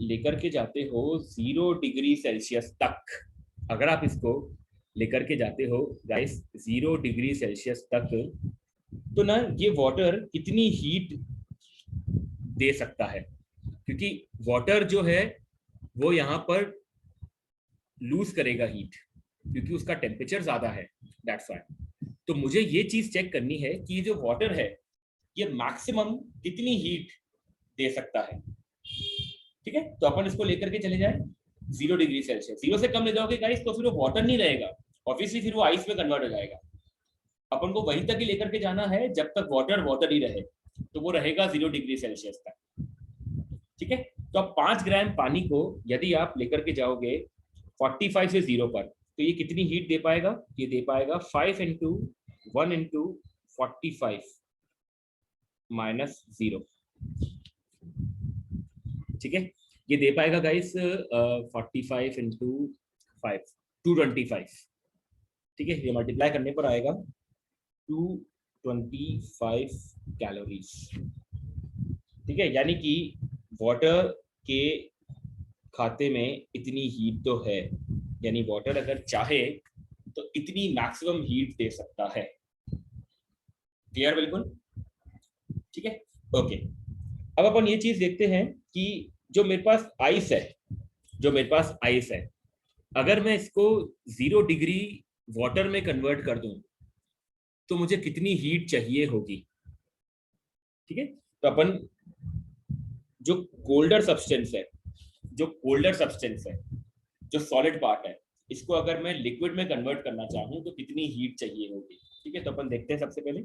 लेकर के जाते हो 0 डिग्री सेल्सियस तक, अगर आप इसको लेकर के जाते हो गाइस 0 डिग्री सेल्सियस तक, तो ना ये वाटर कितनी हीट दे सकता है, क्योंकि वाटर जो है वो यहाँ पर लूज करेगा हीट, क्योंकि उसका टेम्परेचर ज्यादा है, दैट्स व्हाई। तो मुझे ये चीज चेक करनी है कि ये जो वाटर है ये मैक्सिमम कितनी हीट दे सकता है। ठीक है, तो अपन इसको लेकर के चले जाए 0 डिग्री सेल्सियस। 0 से कम ले जाओगे गाइस तो फिर वो वाटर नहीं रहेगा, ऑब्वियसली फिर वो आइस में कन्वर्ट हो जाएगा। अपन को वहीं तक ही लेकर के जाना है जब तक वाटर वाटर ही रहे, तो वो रहेगा 0 डिग्री सेल्सियस तक। ठीक है, तो अब 5 ग्राम पानी को यदि आप लेकर के जाओगे 45 से 0 पर, तो ये कितनी हीट दे पाएगा? ये दे पाएगा 5 इंटू 1 इंटू 45 माइनस 0। ठीक है, ये दे पाएगा गाइस 45 इंटू 5 225। ठीक है, ये मल्टीप्लाई करने पर आएगा 225 कैलोरीज। ठीक है, यानी कि वाटर के खाते में इतनी हीट तो है, यानी वाटर अगर चाहे तो इतनी मैक्सिमम हीट दे सकता है। क्लियर बिल्कुल? ठीक है, ओके। अब अपन ये चीज देखते हैं कि जो मेरे पास आइस है, अगर मैं इसको 0 डिग्री वाटर में कन्वर्ट कर दूं तो मुझे कितनी हीट चाहिए होगी। ठीक है, तो अपन जो कोल्डर सब्सटेंस है, जो सॉलिड पार्ट है, इसको अगर मैं लिक्विड में कन्वर्ट करना चाहूं तो कितनी हीट चाहिए होगी। ठीक है, तो अपन देखते हैं सबसे पहले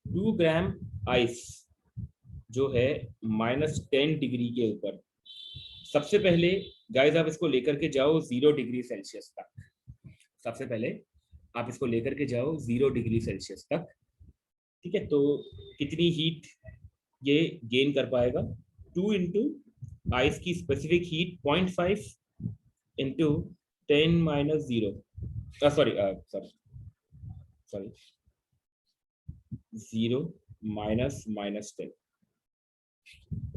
2 ग्राम आइस जो है -10 डिग्री के ऊपर। सबसे पहले गाइस आप इसको लेकर के जाओ 0 डिग्री सेल्सियस तक। सबसे पहले आप इसको लेकर के जाओ 0 डिग्री सेल्सियस तक। ठीक है, तो कितनी हीट ये गेन कर पाएगा? 2 इंटू आइस की specific heat 0.5 into 10 minus 0, sorry 0 minus -10।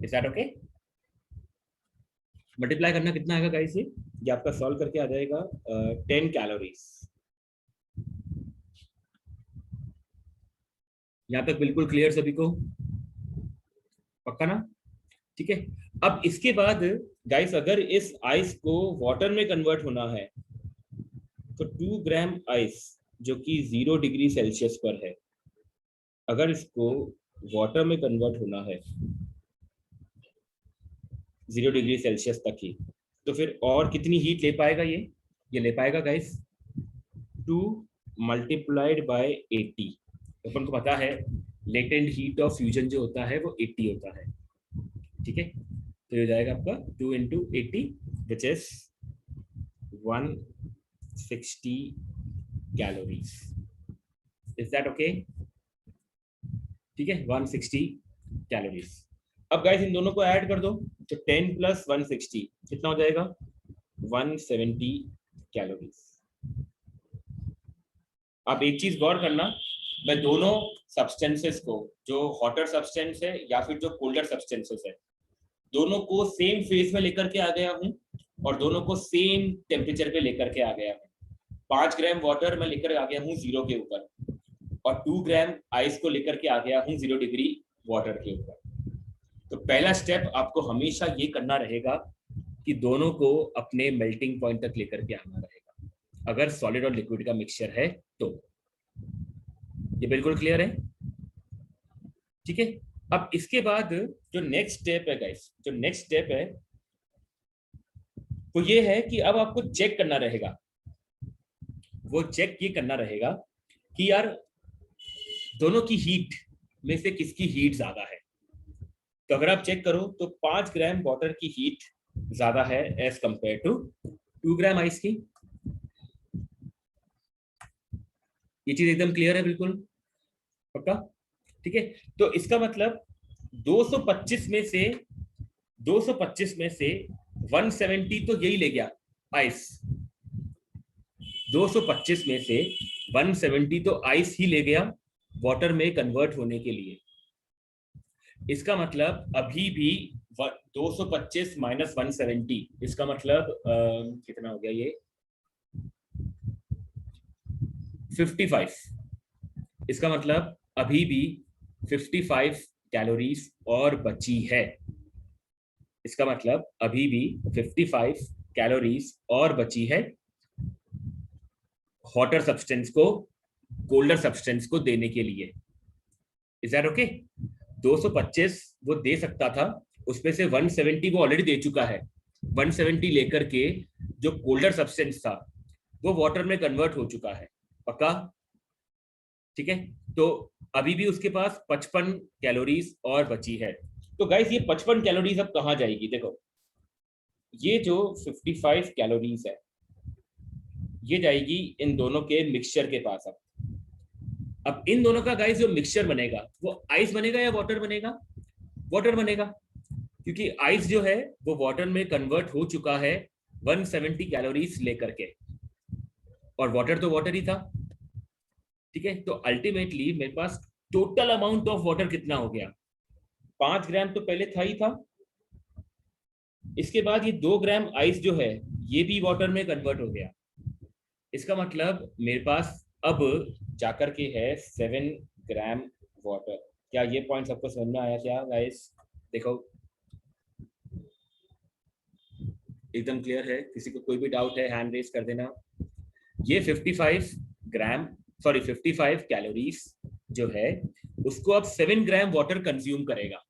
Is that okay? Multiply करना कितना आएगा गाइस? ये आपका सॉल्व करके आ जाएगा 10 कैलोरीज। यहाँ तक बिल्कुल क्लियर सभी को? पक्का ना? ठीक है, अब इसके बाद गाइस अगर इस आइस को वाटर में कन्वर्ट होना है तो 2 ग्राम आइस जो कि 0 डिग्री सेल्सियस पर है, अगर इसको वाटर में कन्वर्ट होना है 0 डिग्री सेल्सियस तक ही, तो फिर और कितनी हीट ले पाएगा? ये ले पाएगा गाइस 2 मल्टीप्लाइड बाय 80। अपन को पता है लेटेंट हीट ऑफ फ्यूजन जो होता है वो 80 होता है। ठीक है, तो ये हो जाएगा आपका 2 into 80 which is 160 calories. Is that okay? ठीक है, 160 कैलोरीज। अब गाइस इन दोनों को ऐड कर दो, तो 10 प्लस 160 कितना हो जाएगा? 170 कैलोरीज। अब एक चीज गौर करना, मैं दोनों सब्सटेंसेस को, जो हॉटर सब्सटेंस है या फिर जो कोल्डर सब्सटेंसेस है, दोनों को सेम फेज में लेकर के आ गया हूं और दोनों को सेम टेम्परेचर पे लेकर के आ गया हूं। 5 ग्राम वाटर मैं लेकर आ गया हूं 0 के ऊपर और 2 ग्राम आइस को लेकर के आ गया हूं 0 डिग्री वाटर के ऊपर। तो पहला स्टेप आपको हमेशा ये करना रहेगा कि दोनों को अपने मेल्टिंग पॉइंट तक लेकर के आना रहेगा, अगर सॉलिड और लिक्विड का मिक्सचर है तो। ये बिल्कुल क्लियर है? ठीक है, अब इसके बाद जो नेक्स्ट स्टेप है गाइस, जो नेक्स्ट स्टेप है वो ये है कि अब आपको चेक करना रहेगा, वो चेक ये करना रहेगा कि यार दोनों की हीट में से किसकी हीट ज्यादा है। तो अगर आप चेक करो तो 5 ग्राम वाटर की हीट ज्यादा है as compare to 2 gram ice की। ये चीज एकदम क्लियर है? बिल्कुल पक्का? ठीक है, तो इसका मतलब 225 में से 170 तो यही ले गया आइस। 225 में से 170 तो आइस ही ले गया वाटर में कन्वर्ट होने के लिए। इसका मतलब अभी भी 225 माइनस 170, इसका मतलब कितना हो गया ये 55। इसका मतलब अभी भी 55 कैलोरीज और बची है। इसका मतलब अभी भी 55 कैलोरीज और बची है हॉटर सब्सटेंस को कोल्डर सब्सटेंस को देने के लिए। Is that okay? 225 वो दे सकता था, उसमें से 170 वो ऑलरेडी दे चुका है। 170 लेकर के जो कोल्डर सब्सटेंस था वो वाटर में कन्वर्ट हो चुका है। पक्का? ठीक है, तो अभी भी उसके पास 55 कैलोरीज और बची है। तो गाइस ये 55 कैलोरीज अब कहाँ जाएगी? देखो ये जो 55 कैलोरीज है ये जाएगी इन दोनों के मिक्सचर के पास। अब इन दोनों का गाइस जो मिक्सचर बनेगा वो आइस बनेगा या वाटर बनेगा? वाटर बनेगा, क्योंकि आइस जो है वो वाटर में कन्वर्ट हो चुका है 170 कैलोरीज लेकर के, और वाटर तो वाटर ही था। ठीक है, तो अल्टीमेटली मेरे पास टोटल अमाउंट ऑफ वाटर कितना हो गया? 5 ग्राम तो पहले था ही था, इसके बाद ये 2 ग्राम आइस जो है ये भी वाटर में कन्वर्ट हो गया। इसका मतलब मेरे पास अब जाकर के है 7 ग्राम वाटर। क्या ये पॉइंट सबको समझ में आया क्या गाइस? देखो एकदम क्लियर है? किसी को कोई भी डाउट है हैंड रेज कर देना। ये 55 कैलोरीज जो है उसको अब 7 ग्राम वाटर कंज्यूम करेगा।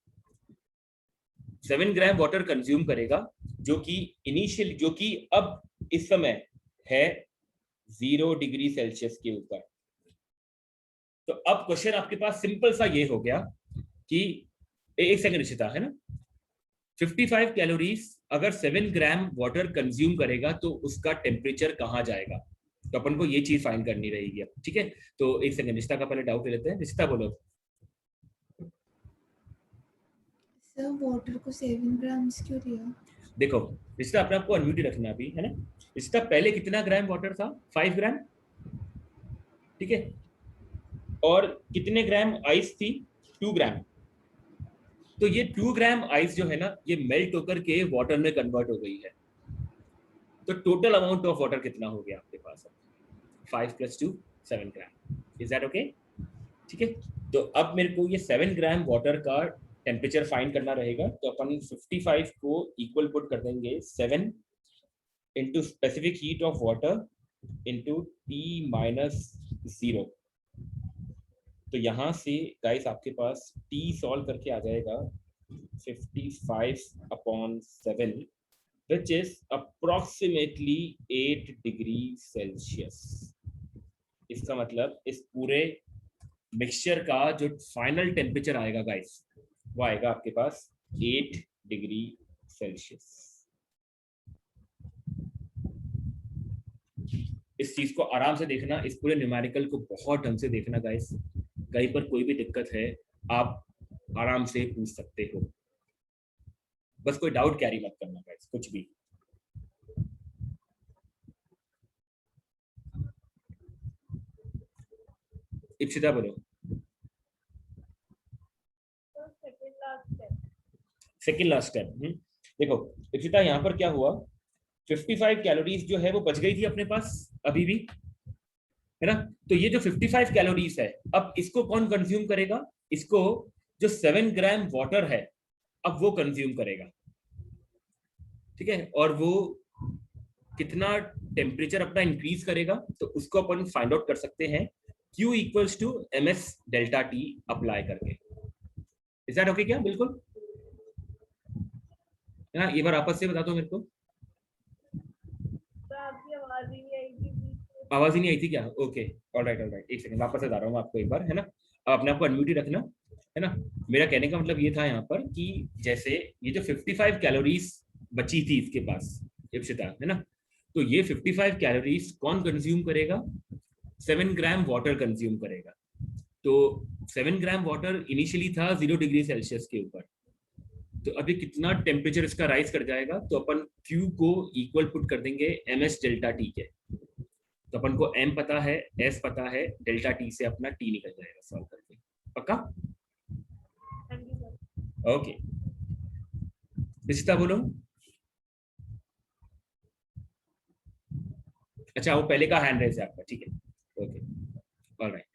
7 ग्राम वाटर कंज्यूम करेगा, जो कि अब इस समय है 0 डिग्री सेल्सियस के ऊपर। तो अब क्वेश्चन आपके पास सिंपल सा ये हो गया कि एक सेकंड रिश्ता है ना, 55 कैलोरीज अगर 7 ग्राम वाटर कंज्यूम करेगा तो उसका टेम्परेचर कहाँ जाएगा? तो अपन को ये चीज फाइंड करनी रहेगी अब। ठीक है, तो एक सेकंड रिश्ता का पहले डाउट ले लेते हैं। रिश्ता बोलो। सर वाटर को 7 ग्राम्स क्यों दिया? देखो रिश्ता अपने आपको अनम्यूट रखना अभी, है ना। रिश्ता पहले कितना ग्राम वाटर था? 5 ग्राम। ठीक है, और कितने ग्राम आइस थी? 2 ग्राम। तो ये 2 ग्राम आइस जो है ना ये मेल्ट होकर के वाटर में कन्वर्ट हो गई है। तो टोटल अमाउंट ऑफ वाटर कितना हो गया आपके पास? 5 + 2 7 ग्राम। Is that okay? ठीक है, तो अब मेरे को ये 7 ग्राम वाटर का टेम्परेचर फाइंड करना रहेगा। तो अपन 55 को इक्वल पुट कर देंगे 7 into specific heat of water into T-0। तो यहाँ से गाइस आपके पास T सॉल्व करके आ जाएगा 55/7 which is approximately 8 degree Celsius. इसका मतलब इस पूरे मिक्सचर का जो फाइनल टेम्परेचर आएगा गाइस वो आएगा आपके पास 8 डिग्री सेल्सियस। इस चीज को आराम से देखना, इस पूरे न्यूमेरिकल को बहुत ढंग से देखना गाइस। कहीं पर कोई भी दिक्कत है आप आराम से पूछ सकते हो, बस कोई डाउट कैरी मत करना गाइस कुछ भी। इप्सिता बोलो। Second last step. देखो इप्सिता यहाँ पर क्या हुआ, 55 कैलोरीज जो है वो बच गई थी अपने पास अभी भी, है ना। तो ये जो 55 कैलोरीज है अब इसको कौन कंज्यूम करेगा? इसको जो 7 ग्राम वाटर है अब वो कंज्यूम करेगा। ठीक है, और वो कितना टेम्परेचर अपना इंक्रीज करेगा तो उसको अपन फाइंड आउट कर सकते हैं Q = ms delta T apply करके। इज दैट ओके क्या? बिल्कुल है ना। एक बार आपस से बता दो मेरे को। आवाज ही नहीं आई थी क्या? ओके ऑलराइट एक सेकंड वापस बता रहा हूँ आपको एक बार, है ना। अब अपने आप को अनम्यूट ही रखना, है ना। मेरा कहने का मतलब ये था यहाँ पर कि जैसे ये जो 55 कैलोरीज बची थी इसके पास इप्सिता, है ना, तो ये 55 कैलोरीज कौन कंज्यूम करेगा? 7 ग्राम वाटर कंज्यूम करेगा। तो 7 ग्राम वाटर इनिशियली था 0 डिग्री सेल्सियस के ऊपर, तो अभी कितना टेम्परेचर इसका राइज कर जाएगा? तो अपन Q को इक्वल पुट कर देंगे ms डेल्टा T के। तो अपन को M पता है, S पता है, डेल्टा T से अपना T निकल जाएगा सॉल्व करके। पक्का? ओके रिश्ता बोलो। अच्छा, वो पहले का हैंड रेज है आपका, ठीक है, ओके, ऑलराइट,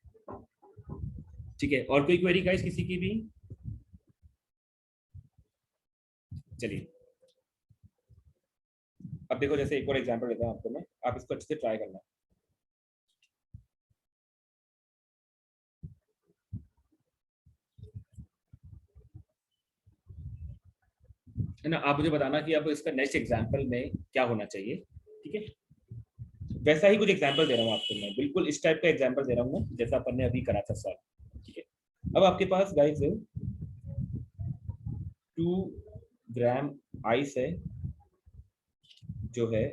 ठीक है। और कोई क्वेरी गाइस किसी की भी? चलिए, अब देखो, जैसे एक और एग्जांपल देता हूं आपको मैं, आप इसको अच्छे से ट्राई करना। है ना, आप मुझे बताना कि अब इसका नेक्स्ट एग्जांपल में क्या होना चाहिए, ठीक है। वैसा ही कुछ एग्जांपल दे रहा हूँ आपको मैं, बिल्कुल इस टाइप का एग्जांपल दे रहा हूँ मैं, जैसा अपन ने अभी करा था सर, ठीक है। अब आपके पास गाइस 2 ग्राम आइस है, जो है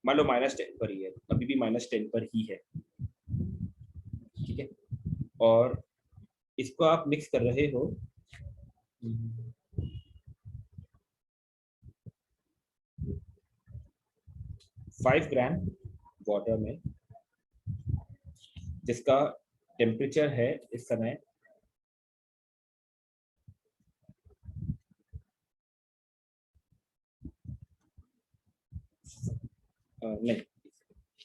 मान लो -10 पर ही है, अभी भी -10 पर ही है, ठीक है। और इसको आप मिक्स कर रहे हो 5 ग्राम वाटर में, जिसका टेम्परेचर है इस समय नहीं,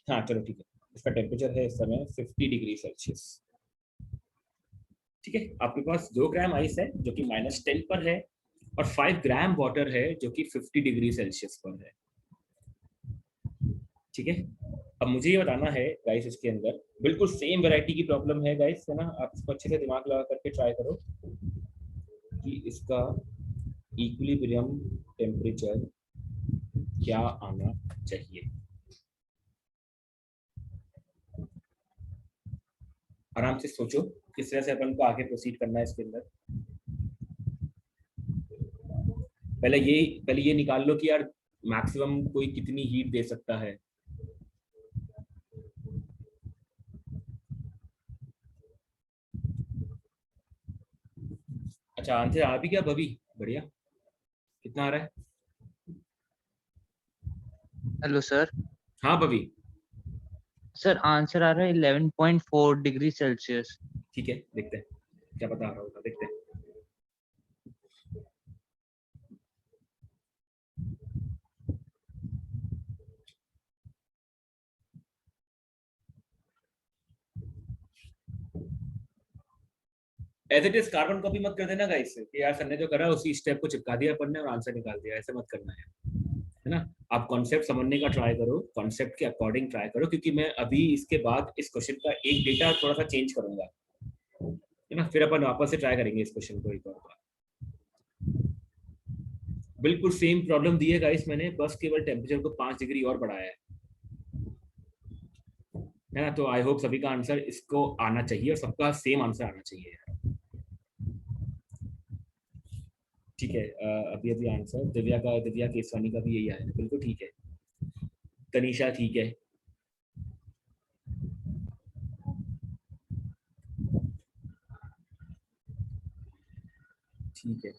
हाँ चलो ठीक है, इसका टेम्परेचर है इस समय 50 डिग्री सेल्सियस, ठीक है। आपके पास 2 ग्राम आइस है जो कि -10 पर है, और 5 ग्राम वाटर है जो कि 50 डिग्री सेल्सियस पर है, ठीक है। अब मुझे ये बताना है गाइस, इसके अंदर बिल्कुल सेम वैरायटी की प्रॉब्लम है गाइस, है ना, आप इसको अच्छे से दिमाग लगा करके ट्राई करो कि इसका इक्विलिब्रियम टेम्परेचर क्या आना चाहिए। आराम से सोचो किस तरह से अपन को आगे प्रोसीड करना है इसके अंदर। पहले ये निकाल लो कि यार मैक्सिमम कोई कितनी हीट दे सकता है। अच्छा, आंसर आ भी गया भवी, बढ़िया। कितना आ रहा है? Hello sir. हाँ भवी, सर आंसर आ रहा है 11.4 डिग्री सेल्सियस। ठीक है, देखते हैं क्या पता आ रहा होगा, देखते हैं। As it is carbon copy मत कर देना गाइस, कि यार सर ने जो करा उसी स्टेप को चिपका दिया अपन ने और आंसर निकाल दिया, ऐसे मत करना है ना। आप कॉन्सेप्ट समझने का ट्राई करो, कॉन्सेप्ट के अकॉर्डिंग ट्राई करो, क्योंकि मैं अभी इसके बाद इस क्वेश्चन का एक डेटा थोड़ा सा चेंज करूंगा, है ना, फिर अपन वापस से ट्राई करेंगे इस क्वेश्चन को एक और बार। बिल्कुल सेम प्रॉब्लम दी है गाइस मैंने, बस केवल टेम्परेचर को 5 डिग्री और बढ़ाया है ना। तो आई होप सभी का आंसर इसको आना चाहिए और सबका सेम आंसर आना चाहिए, ठीक है। अभी अभी आंसर दिव्या केसवानी का भी यही आया है, बिल्कुल ठीक है। तनीषा ठीक है, ठीक है।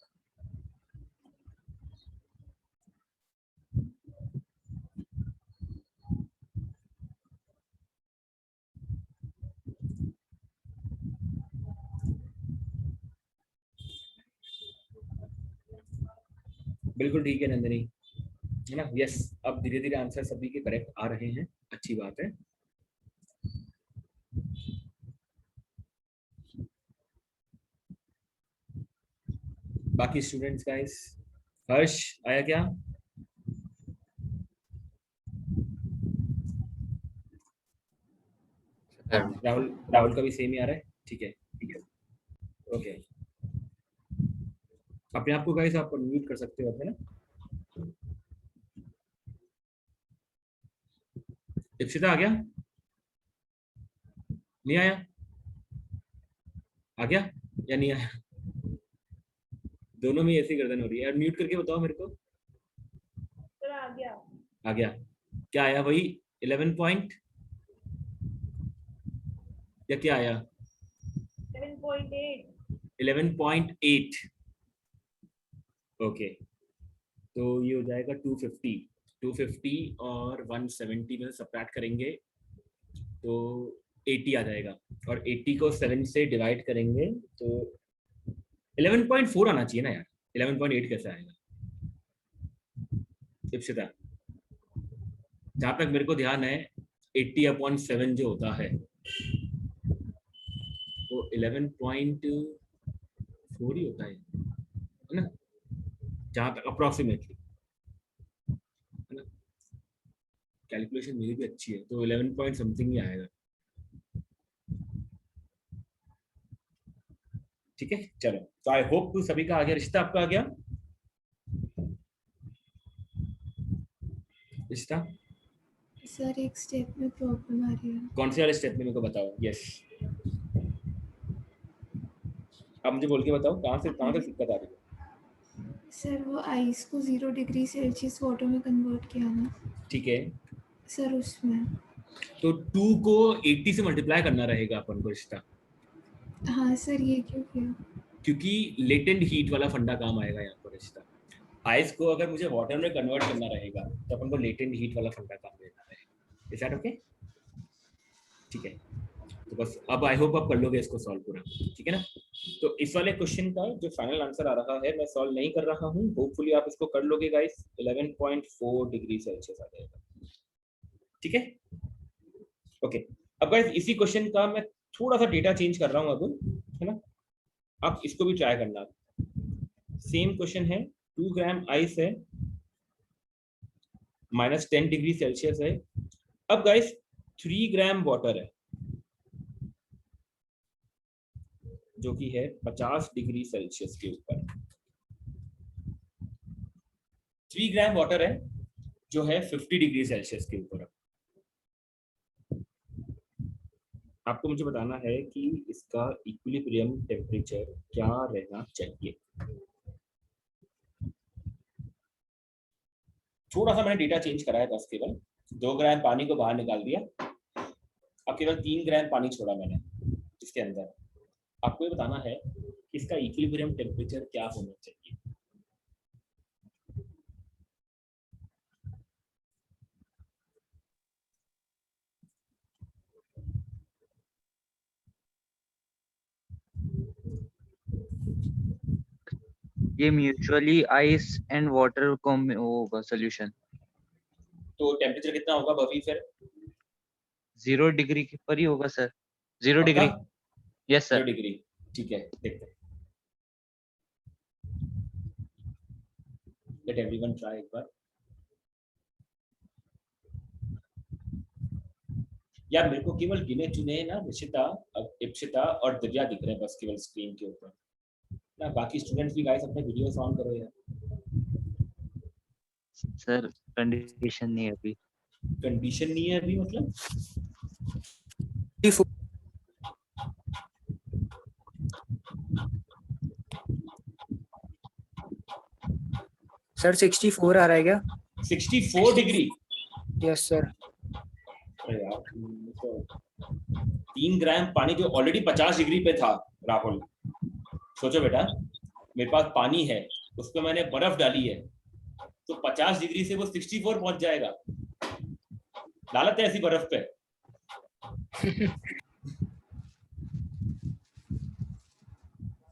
बिल्कुल ठीक है नंदिनी, है ना, यस। अब धीरे धीरे आंसर सभी के करेक्ट आ रहे हैं, अच्छी बात है। बाकी स्टूडेंट्स गाइस, हर्ष आया क्या? राहुल का भी सेम ही आ रहा है, ठीक है, ठीक है, ओके। अपने आप को गाइस आप म्यूट कर सकते हो, है ना। इप्सिता आ गया? नहीं आया? आ गया या नहीं आया? दोनों में ऐसी गर्दन हो रही है यार, म्यूट करके बताओ मेरे को। आ गया। आ गया? क्या आया वही 11 पॉइंट या क्या आया? 11.8। ओके, तो ये हो जाएगा 250 और 170 में सब्ट्रैक्ट करेंगे तो 80 आ जाएगा, और 80 को 7 से डिवाइड करेंगे तो 11.4 आना चाहिए ना यार, 11.8 कैसे आएगा इप्सिता? जहां तक मेरे को ध्यान है 80/7 जो होता है वो 11.4 ही होता है ना, जहां तक अप्रोक्सीमेटली, है ना? कैलकुलेशन मेरी भी अच्छी है, तो 11 पॉइंट समथिंग ही आएगा। ठीक है, चलो, तो आई होप टू सभी का आ गया। रिश्ता आपका आ गया? रिश्ता सर एक स्टेप में प्रॉब्लम आ रही है। कौन से वाले स्टेप में मेरे को बताओ। यस, आप मुझे बोल के बताओ कहाँ से दिक्कत आ रही है। सर वो आइस को 0 डिग्री सेल्सियस वाटर में कन्वर्ट किया ना ठीक है, सर, उसमें। तो 2 को 80 से मल्टीप्लाई करना रहेगा अपन को रिश्ता, हाँ सर, ये क्यों किया? क्योंकि लेटेंट हीट वाला फंडा काम आएगा यहाँ पर रिश्ता। आइस को अगर मुझे वाटर में कन्वर्ट करना रहेगा तो अपन को लेटेंट हीट वाला फंडा काम लेना है। Is that okay? ठीक है, तो बस अब आई होप आप कर लोगे इसको सॉल्व पूरा, ठीक है ना? तो इस वाले क्वेश्चन का जो फाइनल आंसर आ रहा है मैं सॉल्व नहीं कर रहा हूँ, होपफुली आप इसको कर लोगे गाइस। 11.4 डिग्री सेल्सियस आ जाएगा, ठीक है? ओके, अब गाइस इसी क्वेश्चन का मैं थोड़ा सा डेटा चेंज कर रहा हूँ अब, है ना? आप इसको भी ट्राई करना। सेम क्वेश्चन है, 2 ग्राम आइस है, -10 डिग्री सेल्सियस है। अब गाइस 3 ग्राम वाटर है जो कि है 50 डिग्री सेल्सियस के ऊपर। 3 ग्राम वाटर है जो है 50 डिग्री सेल्सियस के ऊपर। आपको मुझे बताना है कि इसका इक्विलिब्रियम टेम्परेचर क्या रहना चाहिए। थोड़ा सा मैंने डेटा चेंज करा है बस, केवल 2 ग्राम पानी को बाहर निकाल दिया, अब केवल 3 ग्राम पानी छोड़ा मैंने इसके अंदर। आपको ये बताना है कि इसका इक्विलिब्रियम टेम्परेचर क्या होना चाहिए। ये म्यूचुअली आइस एंड वाटर को होगा सोल्यूशन। तो टेम्परेचर कितना होगा बवी फिर? 0 डिग्री के पर ही होगा सर। 0 पक्का? Degree, yes 0 sir. डिग्री, ठीक है, देखते हैं। लेट एवरीवन ट्राई एक बार। यार मेरे को केवल गिने चुने ना रिशिता, इप्सिता और दिव्या दिख रहे हैं बस केवल स्क्रीन के ऊपर ना। बाकी स्टूडेंट्स भी गाइस अपने वीडियोस ऑन करो यार। सर कंडीशन नहीं है अभी। कंडीशन नहीं है अभी मतलब? सर 64 आ रहा है क्या? 64 डिग्री? Yes sir. अरे यार, तो 3 ग्राम पानी जो ऑलरेडी 50 डिग्री पे था राहुल, सोचो बेटा, मेरे पास पानी है, उस पर मैंने बर्फ डाली है, तो 50 डिग्री से वो 64 पहुंच जाएगा। लालत है ऐसी बर्फ पे।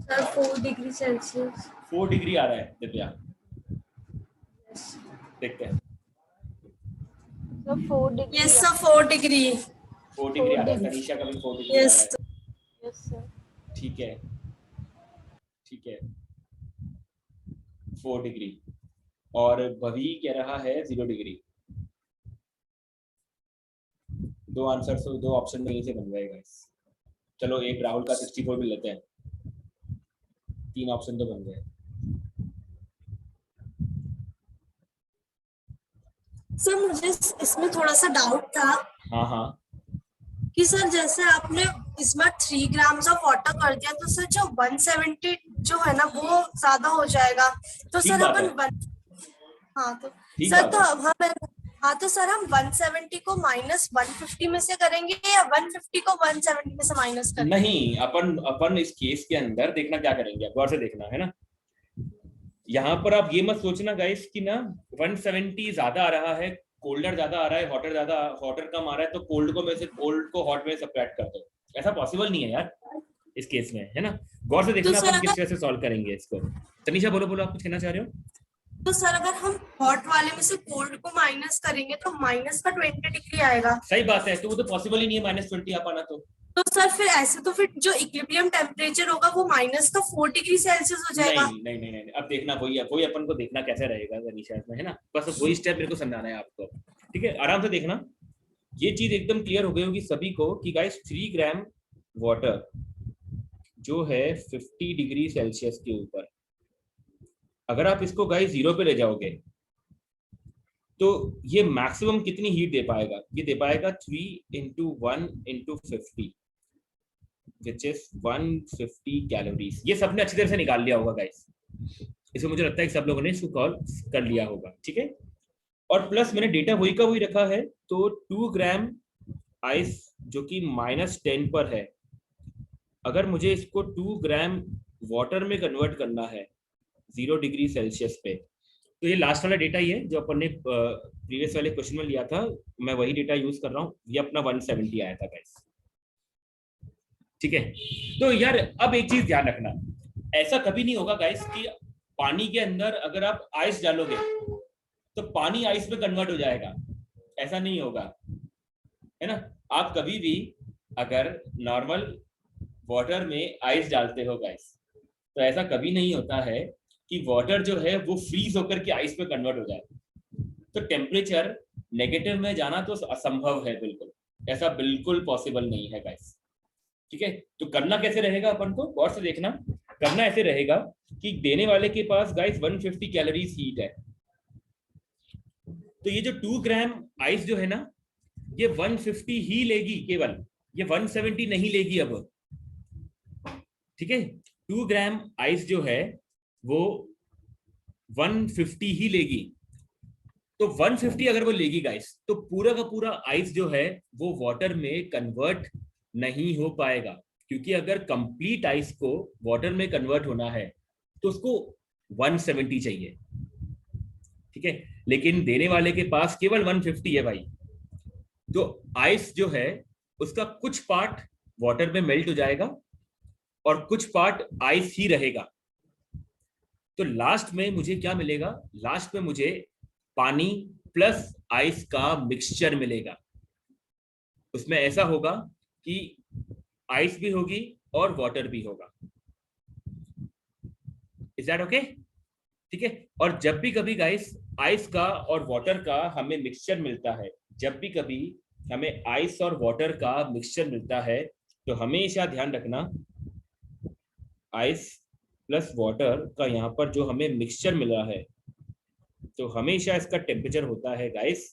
Sir 4 degree Celsius. 4 डिग्री आ रहा है दिव्या, देखते हैं। Sir 4 degree. Yes sir 4 degree. 4 degree आ रहा है, तनीषा का भी 4 डिग्री आ यस रहा है। Yes sir. ठीक है, ठीक है, 4 डिग्री। और भवी कह रहा है 0 डिग्री। दो आंसर, दो ऑप्शन में से बन जाएगा। चलो एक राहुल का 64 भी लेते हैं, 3 ऑप्शन तो बन गए। सर मुझे इसमें थोड़ा सा डाउट था हाँ हाँ, कि सर जैसे आपने इसमें 3 ग्राम्स ऑफ वाटर कर दिया तो सर जो 170 जो है ना वो ज्यादा हो जाएगा, तो ठीक सर बात अपन है। हाँ तो ठीक सर बात तो है। अब तो सर हम 170 को -150 में से करेंगे या 150 को 170 में से माइनस करेंगे? नहीं, अपन इस केस के अंदर देखना क्या करेंगे, गौर से देखना है ना। यहाँ पर आप ये मत सोचना गाइस कि ना 170 ज्यादा आ रहा है, कोल्डर ज्यादा आ रहा है, हॉटर कम आ रहा है, तो कोल्ड को में से कोल्ड को हॉट में सब्ट्रैक्ट कर दो। ऐसा पॉसिबल नहीं है यार, इस केस में, है ना। गौर से देखना तो अपन सर किस तरह से सॉल्व करेंगे इसको। तनीषा बोलो बोलो, आप कुछ कहना चाह रहे हो? तो सर अगर हम हॉट वाले में से कोल्ड को माइनस करेंगे तो माइनस का 20 डिग्री आएगा। सही बात है, तो वो तो पॉसिबल ही नहीं है -20 आ पाना। तो सर फिर ऐसे तो फिर जो इक्विलिब्रियम टेम्परेचर होगा वो माइनस का 4 डिग्री सेल्सियस हो जाएगा। नहीं नहीं नहीं नहीं, अब देखना वही अपन को देखना कैसे रहेगा तनीषा इसमें, है ना। बस वही स्टेप मेरे को समझाना है आपको, ठीक है। आराम से देखना, ये चीज एकदम क्लियर हो गई होगी सभी को कि गाइस 3 ग्राम वाटर जो है 50 डिग्री सेल्सियस के ऊपर, अगर आप इसको गाइस 0 पे ले जाओगे तो ये मैक्सिमम कितनी हीट दे पाएगा? ये दे पाएगा 3 × 1 × 50 which is 150 कैलोरीज। ये सबने अच्छी तरह से निकाल लिया होगा गाइस, इसमें मुझे लगता है कि सब लोगों ने इसको कॉल कर लिया होगा, ठीक है। और प्लस मैंने डेटा वही का वही रखा है, तो 2 ग्राम आइस जो कि -10 पर है, अगर मुझे इसको 2 ग्राम वाटर में कन्वर्ट करना है 0 डिग्री सेल्सियस पे, तो ये लास्ट वाला डेटा ही है जो अपन ने प्रीवियस वाले क्वेश्चन में लिया था, मैं वही डेटा यूज कर रहा हूँ। ये अपना 170 आया था गाइस, ठीक है। तो यार अब एक चीज ध्यान रखना, ऐसा कभी नहीं होगा गाइस कि पानी के अंदर अगर आप आइस डालोगे तो पानी आइस में कन्वर्ट हो जाएगा, ऐसा नहीं होगा, है ना। आप कभी भी अगर नॉर्मल वाटर में आइस डालते हो गाइस, तो ऐसा कभी नहीं होता है कि वाटर जो है वो फ्रीज होकर के आइस में कन्वर्ट हो जाए। तो टेम्परेचर नेगेटिव में जाना तो असंभव है, बिल्कुल ऐसा बिल्कुल पॉसिबल नहीं है गाइस, ठीक है। तो करना कैसे रहेगा अपन को, गौर से देखना। करना ऐसे रहेगा कि देने वाले के पास गाइस 150 कैलोरीज हीट है, तो ये जो 2 ग्राम आइस जो है ना, ये 150 ही लेगी केवल, ये 170 नहीं लेगी अब, ठीक है। 2 ग्राम आइस जो है वो 150 ही लेगी। तो 150 अगर वो लेगी गाइस, तो पूरा का पूरा आइस जो है वो वाटर में कन्वर्ट नहीं हो पाएगा, क्योंकि अगर कंप्लीट आइस को वाटर में कन्वर्ट होना है तो उसको 170 चाहिए, ठीक है। लेकिन देने वाले के पास केवल 150 है भाई, तो आइस जो है उसका कुछ पार्ट वाटर में मेल्ट हो जाएगा और कुछ पार्ट आइस ही रहेगा। तो लास्ट में मुझे क्या मिलेगा? लास्ट में मुझे पानी प्लस आइस का मिक्सचर मिलेगा। उसमें ऐसा होगा कि आइस भी होगी और वाटर भी होगा। Is that okay? ठीक है। और जब भी कभी गाइस आइस का और वाटर का हमें मिक्सचर मिलता है, जब भी कभी हमें आइस और वाटर का मिक्सचर मिलता है, तो हमेशा ध्यान रखना आइस प्लस वाटर का यहाँ पर जो हमें मिक्सचर मिला है, तो हमेशा इसका टेम्परेचर होता है गाइस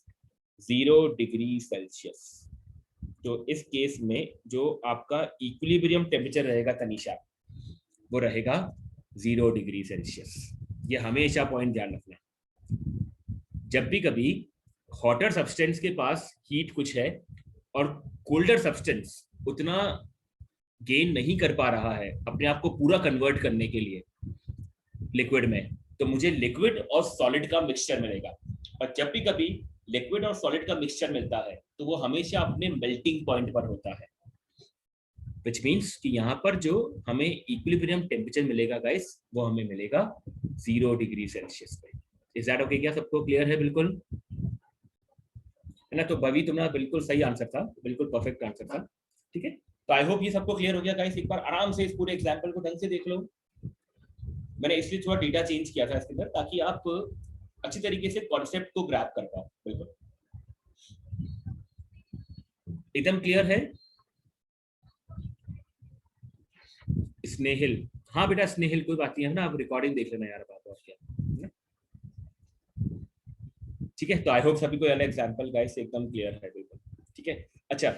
0 डिग्री सेल्सियस। तो इस केस में जो आपका इक्विलिब्रियम टेम्परेचर रहेगा तनीषा, वो रहेगा 0 डिग्री सेल्सियस। ये हमेशा पॉइंट ध्यान रखना। जब भी कभी हॉटर सब्सटेंस के पास हीट कुछ है और कोल्डर सब्सटेंस उतना गेन नहीं कर पा रहा है अपने आप को पूरा कन्वर्ट करने के लिए लिक्विड में, तो मुझे लिक्विड और सॉलिड का मिक्सचर मिलेगा। और जब भी कभी लिक्विड और सॉलिड का मिक्सचर मिलता है तो वो हमेशा अपने मेल्टिंग पॉइंट पर होता है, विच मीन्स कि यहाँ पर जो हमें इक्विलिब्रियम टेम्परेचर मिलेगा गाइस, वो हमें मिलेगा 0 डिग्री सेल्सियस पे। Is that okay? क्या सबको क्लियर है? बिल्कुल है ना। तो भवी तुम्हारा बिल्कुल सही आंसर था, बिल्कुल परफेक्ट आंसर था, ठीक है। तो आई होप ये सबको क्लियर हो गया गाइस। एक बार आराम से इस पूरे एग्जाम्पल को ढंग से देख लो। मैंने इसलिए थोड़ा डेटा चेंज किया था इसके अंदर, ताकि आप अच्छी तरीके से कॉन्सेप्ट को ग्रैब कर पाओ। बिल्कुल एकदम क्लियर है? स्नेहिल, हाँ बेटा स्नेहिल, कोई बात नहीं है ना, आप रिकॉर्डिंग देख लेना यार, बात और क्या, ठीक है। तो आई होप सभी को वाला एग्जांपल गाइस एकदम क्लियर है, बिल्कुल ठीक है। अच्छा,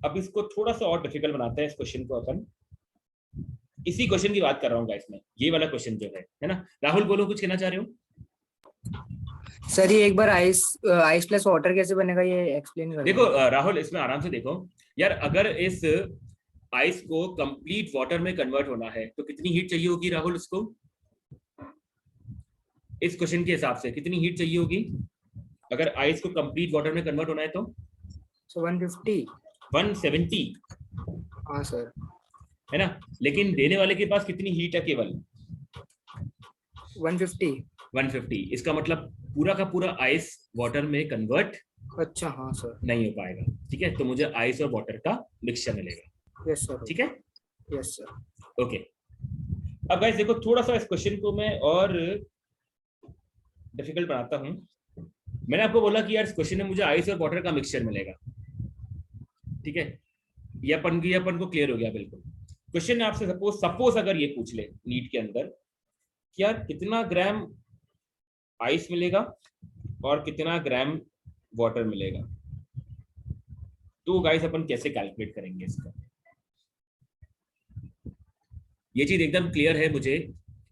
अब इसको थोड़ा सा और डिफिकल्ट बनाते हैं इस क्वेश्चन को अपन। इसी क्वेश्चन की बात कर रहा हूँ गाइस मैं, ये वाला क्वेश्चन जो है ना। राहुल बोलो, कुछ कहना चाह रहे हो? सर ये एक बार आइस प्लस वाटर कैसे बनेगा ये एक्सप्लेन कर देखो राहुल, इसमें आराम से देखो यार, अगर इस आइस को कंप्लीट वाटर में कन्वर्ट होना है तो कितनी हीट चाहिए होगी राहुल? उसको इस क्वेश्चन के हिसाब से कितनी हीट चाहिए होगी अगर आइस को कंप्लीट वाटर में कन्वर्ट होना है? तो 150 170। हाँ सर। है ना, लेकिन देने वाले के पास कितनी हीट है, केवल 150। 150। इसका मतलब पूरा का पूरा आइस वाटर में कन्वर्ट अच्छा हाँ सर। नहीं हो पाएगा। ठीक है, तो मुझे आइस और वाटर का मिक्सचर मिलेगा। Yes sir. ठीक है, यस सर। ओके। अब गाइस देखो, थोड़ा सा इस क्वेश्चन को मैं और डिफिकल्ट बनाता हूं। मैंने आपको बोला कि यार इस क्वेश्चन में मुझे आइस और वाटर का मिक्सचर मिलेगा। ठीक है, ये अपन को क्लियर हो गया बिल्कुल। क्वेश्चन ने आपसे सपोज अगर ये पूछ ले नीट के अंदर कि यार कितना ग्राम आइस मिलेगा और कितना ग्राम वाटर मिलेगा, तो गाइस अपन कैसे कैलकुलेट करेंगे इसका। ये चीज एकदम क्लियर है मुझे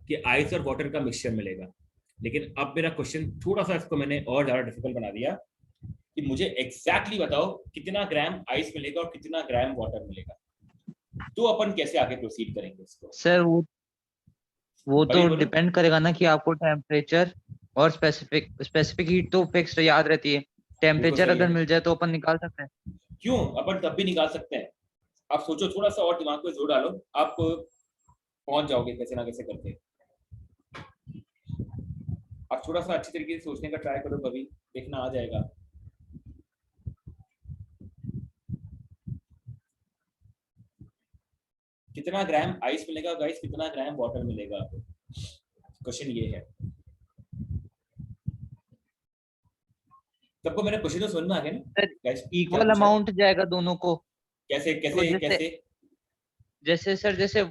कि आइस और वाटर का मिक्सचर मिलेगा, लेकिन अब मेरा क्वेश्चन थोड़ा सा इसको मैंने और ज्यादा डिफिकल्ट बना दिया कि मुझे एग्जैक्टली बताओ कितना ग्राम आइस मिलेगा और कितना ग्राम वाटर मिलेगा। तो अपन कैसे आगे प्रोसीड करेंगे इसको। सर वो तो बोलो। डिपेंड करेगा ना कि आपको टेम्परेचर और स्पेसिफिक हीट तो फिक्स याद रहती है। टेम्परेचर सही अगर है। मिल जाए तो अपन निकाल सकते हैं। क्यों, अपन तब भी निकाल सकते हैं। आप सोचो, थोड़ा सा और दिमाग पे जोर डालो, आप पहुंच जाओगे कैसे ना कैसे करके। आप थोड़ा सा अच्छी तरीके से सोचने का ट्राई करो, कभी देखना आ जाएगा। कितना ग्राम आइस मिलेगा गाइस, कितना ग्राम वाटर मिलेगा, क्वेश्चन ये है। सबको मेरा क्वेश्चन तो समझ में आ गया ना गाइस? क्या इक्वल पूछा है? अमाउंट जाएगा दोनों को। कैसे तो कैसे कैसे? जैसे सर जैसे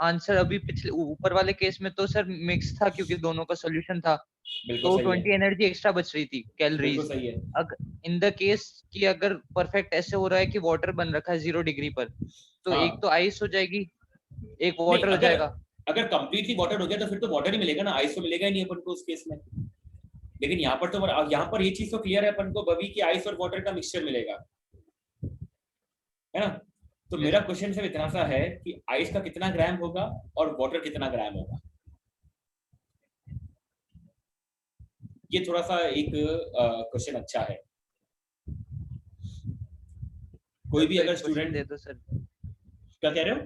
आंसर अभी पिछले ऊपर वाले केस में तो सर मिक्स था क्योंकि दोनों का सॉल्यूशन था, बिल्कुल तो सही 20 है, एनर्जी एक्स्ट्रा बच रही थी, बिल्कुल कैलोरीज। सही है। अगर इन द केस कि अगर परफेक्ट ऐसे हो रहा है कि वाटर बन रखा है 0 डिग्री पर, तो हाँ, एक तो आइस हो जाएगी, एक नहीं, वाटर हो अगर जाएगा। अगर कंप्लीटली वाटर हो गया तो फिर तो वाटर ही मिलेगा ना, आइस तो मिलेगा ही नहीं अपन को उस केस में। लेकिन यहाँ पर ये चीज तो क्लियर है अपन को बवी की आइस और वाटर का मिक्सचर मिलेगा, है ना। तो मेरा क्वेश्चन सिर्फ इतना सा है कि आइस का कितना ग्राम होगा और वाटर कितना ग्राम होगा। ये थोड़ा सा एक क्वेश्चन अच्छा है। कोई भी अगर स्टूडेंट, दे दो सर। क्या कह रहे हो?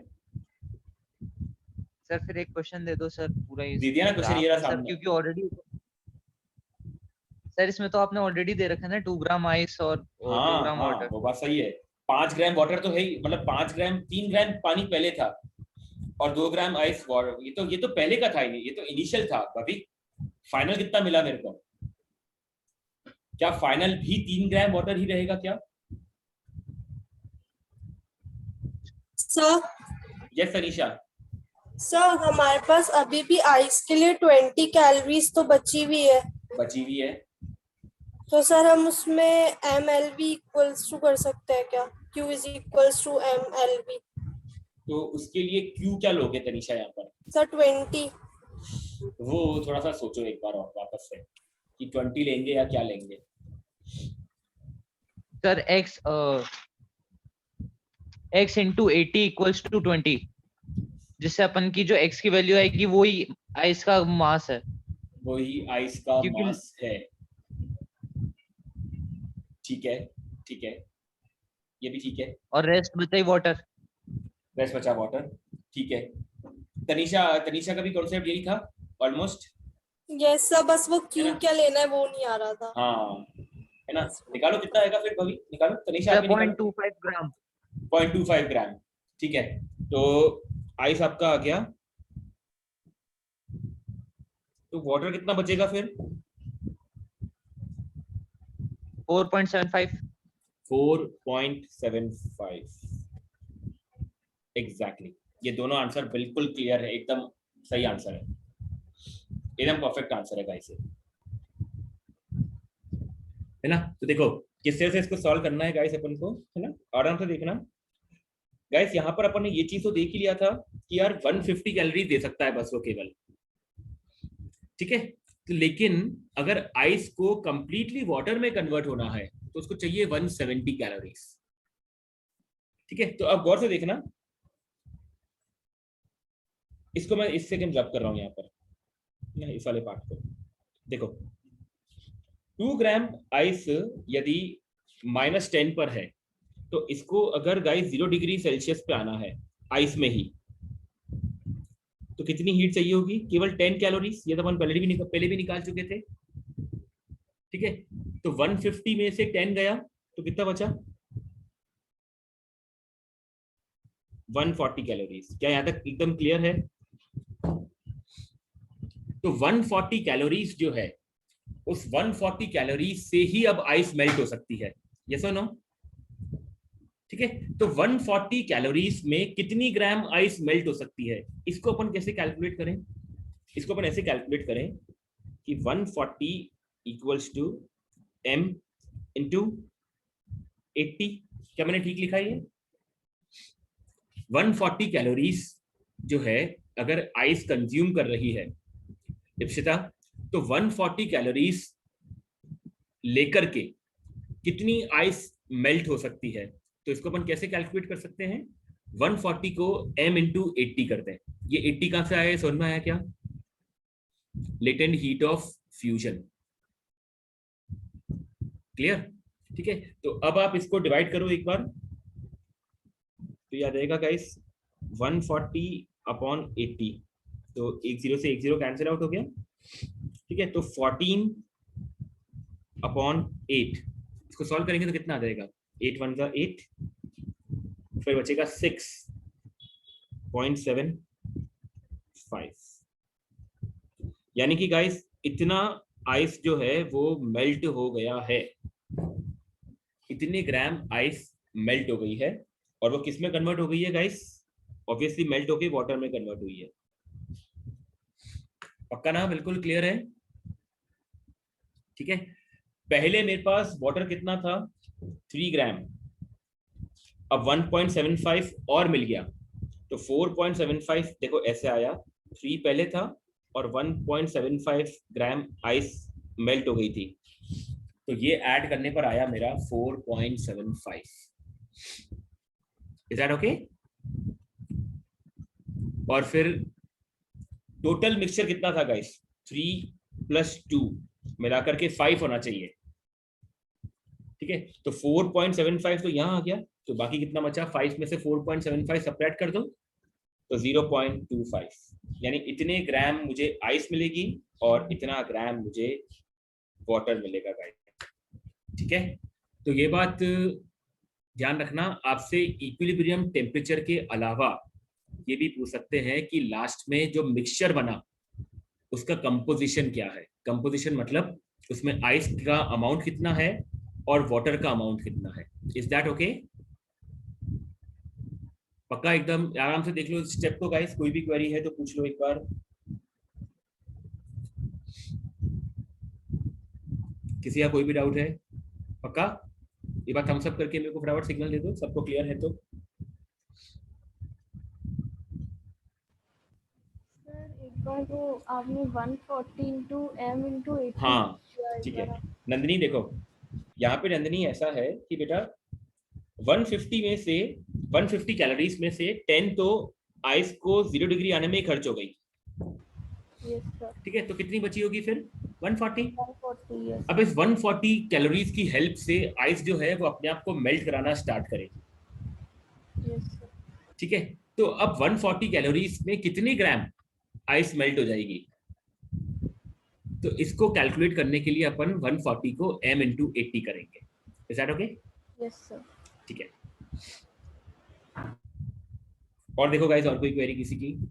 सर फिर एक क्वेश्चन दे दो सर, पूरा दे दिया ना क्वेश्चन, ये रहा सर, सामने। क्योंकि ऑलरेडी सर इसमें तो आपने ऑलरेडी दे रखा है ना 2 ग्राम आइस और 2 हाँ ग्राम हाँ, वाटर। वो बात सही है। 5 ग्राम वाटर तो है ही, मतलब 5 ग्राम, 3 ग्राम पानी पहले था और 2 ग्राम आइस वाटर। ये तो पहले का था, ये तो इनिशियल था। अभी फाइनल कितना मिला मेरे को? क्या फाइनल भी 3 ग्राम वाटर ही रहेगा क्या? Sir yes Anisha. सर हमारे पास अभी भी आइस के लिए 20 कैलोरीज तो बची हुई है, बची हुई है। तो सर हम उसमें mLV इक्वल्स टू कर सकते हैं क्या? Q is equals to mLV। तो उसके लिए क्यू क्या लोगे तनीषा यहाँ पर? सर 20। वो थोड़ा सा सोचो एक बार और वापस से कि 20 लेंगे या क्या लेंगे। Sir x into 80 equals to 20, जिससे अपन की जो x की वैल्यू आएगी वही आइस का मास है। वही आइस का क्योंकि मास है। ठीक है, ठीक है, ये भी ठीक है। और रेस्ट बचा ही वाटर। रेस्ट बचा वाटर, ठीक है। तनीषा का भी कॉन्सेप्ट यही था ऑलमोस्ट। यस सर, बस वो है Q ना? क्या लेना है वो नहीं आ रहा था। हाँ, है ना। निकालो कितना आएगा फिर भवी, निकालो तनीषा, आप भी निकालो। 0.25 ग्राम। 0.25 ग्राम, ठीक है। तो आइस आपका आ गया, तो वाटर कितना बचेगा फिर? 4.75। 4.75 एग्जैक्टली। ये दोनों आंसर बिल्कुल क्लियर है, एकदम सही आंसर है, एकदम परफेक्ट आंसर है गाइस, है ना। तो देखो किस तरह से इसको सॉल्व करना है गाइस अपन को, है ना, आराम से देखना गाइस। यहाँ पर अपन ने ये चीज तो देख ही लिया था कि यार 150 कैलोरी दे सकता है बस वो केवल, ठीक है। तो लेकिन अगर आइस को कंप्लीटली वाटर में कन्वर्ट होना है तो उसको चाहिए 170 कैलोरीज, ठीक है। तो अब गौर से देखना, इसको मैं इससे जब कर रहा हूं यहाँ पर, इस वाले पार्ट को देखो। 2 ग्राम आइस यदि -10 पर है, तो इसको अगर गाइस 0 डिग्री सेल्सियस पे आना है, आइस में ही, तो कितनी हीट चाहिए होगी? केवल 10 कैलोरीज। ये तो अपन पहले भी निकाल चुके थे। ठीक है, तो 150 में से 10 गया तो कितना बचा? 140 कैलोरीज। क्या यहां तक एकदम क्लियर है? तो 140 कैलोरीज जो है, उस 140 कैलोरीज से ही अब आइस मेल्ट हो सकती है। यस और नो? ठीक है, तो 140 कैलोरीज में कितनी ग्राम आइस मेल्ट हो सकती है? इसको अपन कैसे कैलकुलेट करें? इसको अपन ऐसे कैलकुलेट करें कि 140 इक्वल्स टू m इंटू 80। क्या मैंने ठीक लिखा? ये 140 कैलोरीज जो है अगर आइस कंज्यूम कर रही है दीक्षिता, तो 140 कैलोरीज लेकर के कितनी आइस मेल्ट हो सकती है? तो इसको अपन कैसे कैलकुलेट कर सकते हैं? 140 को m इंटू 80 करते हैं। ये 80 कहां से आया? समझ में आया क्या? Latent heat of fusion. Clear? ठीक है, तो अब आप इसको डिवाइड करो एक बार, तो याद रहेगा गाइस 140 अपॉन 80, तो 10 से 10 कैंसिल आउट हो गया। ठीक है, तो 14 अपॉन 8, इसको सॉल्व करेंगे तो कितना आ जाएगा? 8 1 का 8, फिर बचेगा 6.75। यानी कि गाइस इतना आइस जो है वो मेल्ट हो गया है, इतने ग्राम आइस मेल्ट हो गई है। और वो किस में कन्वर्ट हो गई है गाइस? ऑब्वियसली मेल्ट होके वाटर में कन्वर्ट हुई है। पक्का ना? बिल्कुल क्लियर है? ठीक है, पहले मेरे पास वाटर कितना था? 3 ग्राम। अब 1.75 और मिल गया, तो 4.75 देखो ऐसे आया, 3 पहले था और 1.75 ग्राम आइस मेल्ट हो गई थी, तो ये ऐड करने पर आया मेरा 4.75। Is that okay? और फिर टोटल मिक्सचर कितना था गाइस? 3 + 2 मिलाकर के 5 होना चाहिए। ठीक है, तो 4.75 तो यहां आ गया, तो बाकी कितना बचा? 5 में से 4.75 सब्ट्रैक्ट कर दो तो 0.25, यानी इतने ग्राम मुझे आइस मिलेगी और इतना ग्राम मुझे वाटर मिलेगा गाइस। ठीक है, तो ये बात ध्यान रखना। आपसे इक्विलिब्रियम टेम्परेचर के अलावा ये भी पूछ सकते हैं कि लास्ट में जो मिक्सचर बना उसका कंपोजिशन क्या है। कंपोजिशन मतलब उसमें आइस का अमाउंट कितना है और वाटर का अमाउंट कितना है। Is that okay? पक्का? एकदम आराम से देख लो स्टेप को गाइस। कोई भी क्वेरी है तो पूछ लो एक बार। किसी का कोई भी डाउट है? पक्का? ये बात थम्स अप करके मेरे को फटाफट सिग्नल दे दो, सबको क्लियर है तो। सर एक बार वो आपने 140 इंटू m इंटू 80। हाँ ठीक है नंदिनी, देखो यहाँ पे नंदिनी ऐसा है कि बेटा 150 में से 150 कैलोरीज में से 10 तो आइस को 0 डिग्री आने में ही खर्च हो गई। Yes sir. ठीक है, तो कितनी बची होगी फिर? 140। 140 यस। अब इस 140 कैलोरीज की हेल्प से आइस जो है वो अपने आप को मेल्ट कराना स्टार्ट करे। Yes sir. ठीक है, तो अब 140 कैलोरीज में कितने ग्राम आइस मेल्ट हो जाएगी? तो इसको कैलकुलेट करने के लिए अपन 140 को m इंटू 80 करेंगे। Is that okay? Yes sir. ठीक है, और देखो गाइस, और कोई क्वेरी किसी की?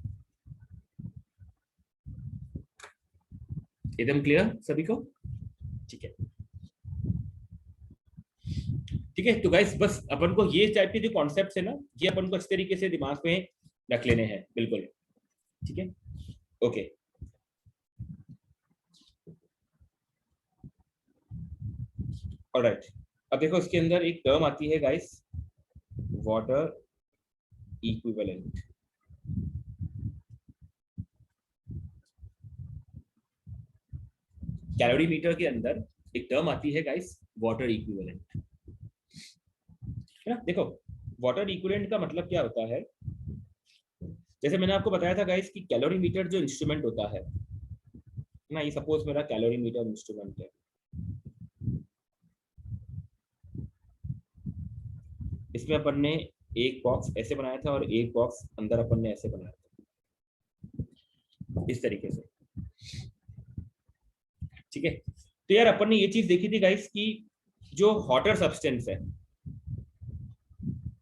एकदम क्लियर सभी को? ठीक है, ठीक है, तो गाइस बस अपन को ये टाइप के जो कॉन्सेप्ट्स है ना, ये अपन को अच्छे तरीके से दिमाग में रख लेने हैं। बिल्कुल ठीक है, ओके। ऑलराइट, अब देखो इसके अंदर एक टर्म आती है गाइस, वाटर इक्विवेलेंट। कैलोरीमीटर के अंदर एक टर्म आती है गाइस, वाटर इक्विवेलेंट। है ना? देखो वाटर इक्विवेलेंट का मतलब क्या होता है, जैसे मैंने आपको बताया था गाइस कि कैलोरीमीटर जो इंस्ट्रूमेंट होता है ना, ये सपोज मेरा कैलोरीमीटर इंस्ट्रूमेंट है, इसमें अपन ने एक बॉक्स ऐसे बनाया था और एक बॉक्स अंदर अपन ने ऐसे बनाया था, इस तरीके से। ठीक है, तो यार अपन ने ये चीज देखी थी गाइस कि जो हॉटर सब्सटेंस है,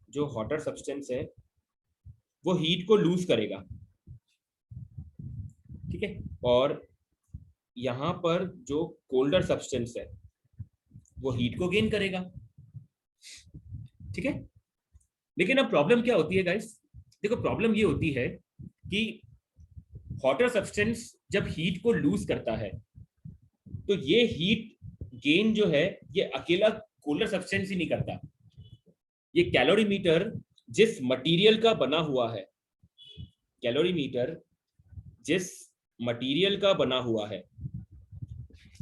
जो हॉटर सब्सटेंस है वो हीट को लूज करेगा। ठीक है, और यहां पर जो कोल्डर सब्सटेंस है वो हीट को गेन करेगा। ठीक है, लेकिन अब प्रॉब्लम क्या होती है गाइस? देखो प्रॉब्लम ये होती है कि हॉटर सब्सटेंस जब हीट को लूज करता है तो ये हीट गेन जो है ये अकेला कोल्डर सब्सटेंस ही नहीं करता। ये कैलोरीमीटर जिस मटेरियल का बना हुआ है, कैलोरीमीटर जिस मटेरियल का बना हुआ है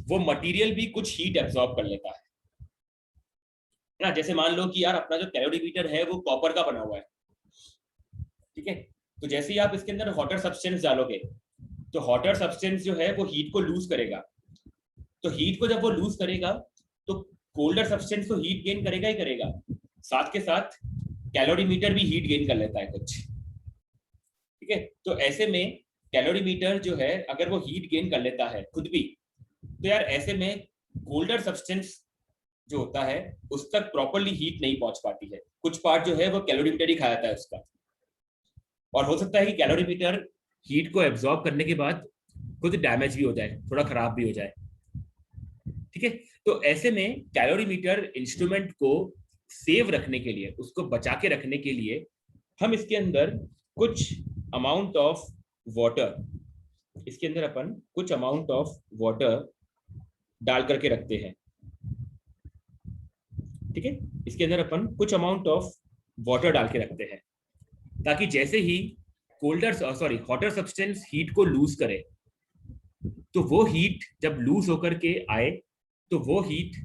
वो मटेरियल भी कुछ हीट एब्जॉर्ब कर लेता है ना। जैसे मान लो कि यार अपना जो कैलोरीमीटर है वो कॉपर का बना हुआ है। ठीक है, तो जैसे ही आप इसके अंदर हॉटर सब्सटेंस डालोगे तो हॉटर सब्सटेंस जो है वो हीट को लूज करेगा। तो हीट को जब वो लूज करेगा तो कोल्डर सब्सटेंस तो हीट गेन करेगा ही करेगा, साथ के साथ कैलोरीमीटर भी हीट गेन कर लेता है कुछ। ठीक है, तो ऐसे में कैलोरीमीटर जो है अगर वो हीट गेन कर लेता है खुद भी, तो यार ऐसे में कोल्डर सब्सटेंस जो होता है उस तक प्रॉपर्ली हीट नहीं पहुंच पाती है। कुछ पार्ट जो है वो कैलोरीमीटर ही खा जाता है उसका, और हो सकता है कि कैलोरीमीटर हीट को एब्जॉर्ब करने के बाद खुद डैमेज भी हो जाए, थोड़ा खराब भी हो जाए। ठीक है, तो ऐसे में कैलोरीमीटर इंस्ट्रूमेंट को सेव रखने के लिए, उसको बचा के रखने के लिए हम इसके अंदर कुछ अमाउंट ऑफ वाटर, इसके अंदर अपन कुछ अमाउंट ऑफ वाटर डाल करके रखते हैं। ठीक है, इसके अंदर अपन कुछ अमाउंट ऑफ वाटर डाल के रखते हैं ताकि जैसे ही हॉटर सब्सटेंस हीट को लूज करे तो वो हीट जब लूज होकर के आए तो वो हीट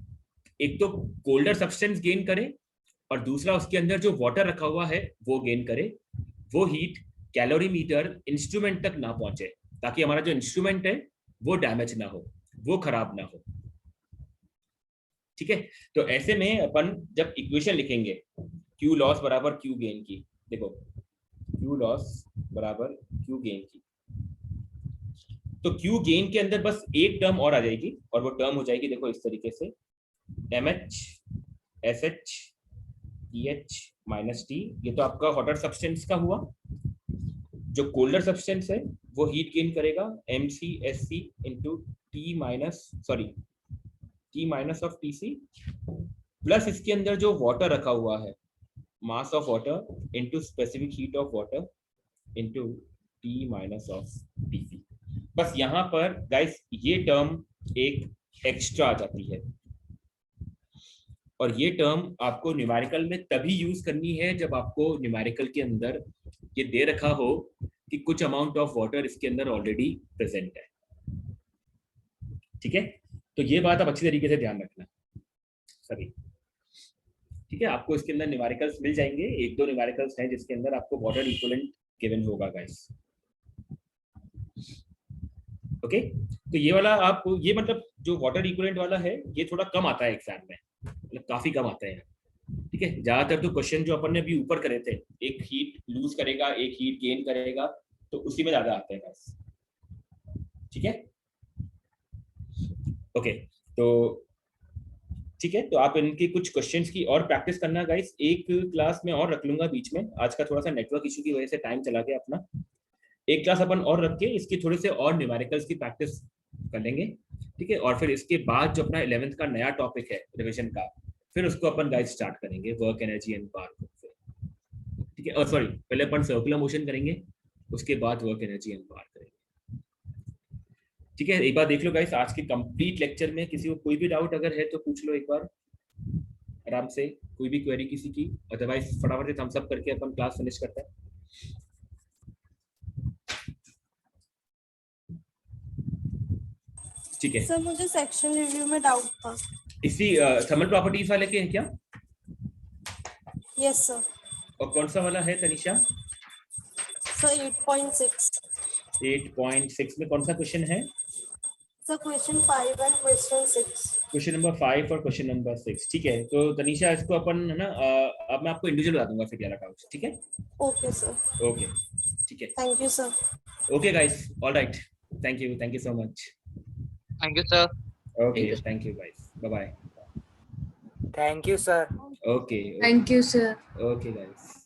एक तो कोल्डर सब्सटेंस गेन करे और दूसरा उसके अंदर जो वाटर रखा हुआ है वो गेन करे। वो हीट कैलोरीमीटर इंस्ट्रूमेंट तक ना पहुंचे ताकि हमारा जो इंस्ट्रूमेंट है वो डैमेज ना हो, वो खराब ना हो। ठीक है, तो ऐसे में अपन जब इक्वेशन लिखेंगे Q लॉस बराबर Q गेन की, देखो Q लॉस बराबर Q गेन की, तो Q गेन के अंदर बस एक टर्म और आ जाएगी और वो टर्म हो जाएगी देखो इस तरीके से MH SH EH minus T। ये तो आपका हॉटर सब्सटेंस का हुआ। जो कोल्डर सब्सटेंस है वो हीट गेन करेगा MCSC into T minus of TC plus इसके अंदर जो वाटर रखा हुआ है mass of water into specific heat of water into T minus of TC। बस यहाँ पर गाइस ये टर्म एक एक्स्ट्रा आ जाती है और ये टर्म आपको न्यूमेरिकल में तभी यूज करनी है जब आपको न्यूमेरिकल के अंदर ये दे रखा हो कि कुछ अमाउंट ऑफ वाटर इसके अंदर ऑलरेडी प्रेजेंट है। ठीक है, तो ये बात आप अच्छी तरीके से ध्यान रखना सभी। ठीक है, आपको इसके अंदर न्यूमेरिकल्स मिल जाएंगे, एक दो न्यूमेरिकल्स हैं जिसके अंदर आपको वाटर इक्विवेलेंट गिवन होगा गाइस। ओके, तो ये वाला आप ये मतलब जो वाटर इक्विवेलेंट वाला है ये थोड़ा कम आता है एग्जाम में, मतलब काफी कम आता है। ठीक है, ज्यादातर तो क्वेश्चन जो अपन ने अभी ऊपर करे थे, एक हीट लूज करेगा एक हीट गेन करेगा, तो उसी में ज्यादा आते हैं गाइस। ठीक है, ओके, तो ठीक है, तो आप इनके कुछ क्वेश्चंस की और प्रैक्टिस करना गाइस। एक क्लास में और रख लूंगा बीच में, आज का थोड़ा सा नेटवर्क इशू की वजह से टाइम चला गया अपना। एक क्लास अपन और रख के इसकी थोड़े से और न्यूमेरिकल्स की प्रैक्टिस कर लेंगे। ठीक है, और फिर इसके बाद जो अपना 11th का नया टॉपिक है रिविजन का, फिर उसको अपन गाइस स्टार्ट करेंगे, वर्क एनर्जी एंड पावर। ठीक है, और सॉरी पहले अपन सर्कुलर मोशन करेंगे, उसके बाद वर्क एनर्जी एंड पावर करेंगे। ठीक है, एक बार देख लो गाइस आज के कंप्लीट लेक्चर में किसी को कोई भी डाउट अगर है तो पूछ लो एक बार आराम से, कोई भी क्वेरी किसी की, अदरवाइज फटाफट से थम्स अप करके अपन क्लास फिनिश करते हैं। ठीक है सर, मुझे सेक्शन रिव्यू में डाउट था। इसी थर्मल प्रॉपर्टीज वाले के हैं क्या? Yes sir. और कौन सा वाला है तनिषा? सर 8.6। 8.6 में कौन सा क्वेश्चन है? Sir question 5 and question 6। Question number 5 और क्वेश्चन नंबर 6, ठीक है। तो तनीषा इसको अपन है ना अब मैं आपको इंडिविजुअल बता दूंगा फिर ये वाला डाउट्स, ठीक है? ओके सर, ओके, ठीक है। Thank you sir. Okay guys, alright, thank you so much. Thank you sir. Okay, thank you guys, bye bye. Thank you sir. Okay, Thank you, sir. Okay guys.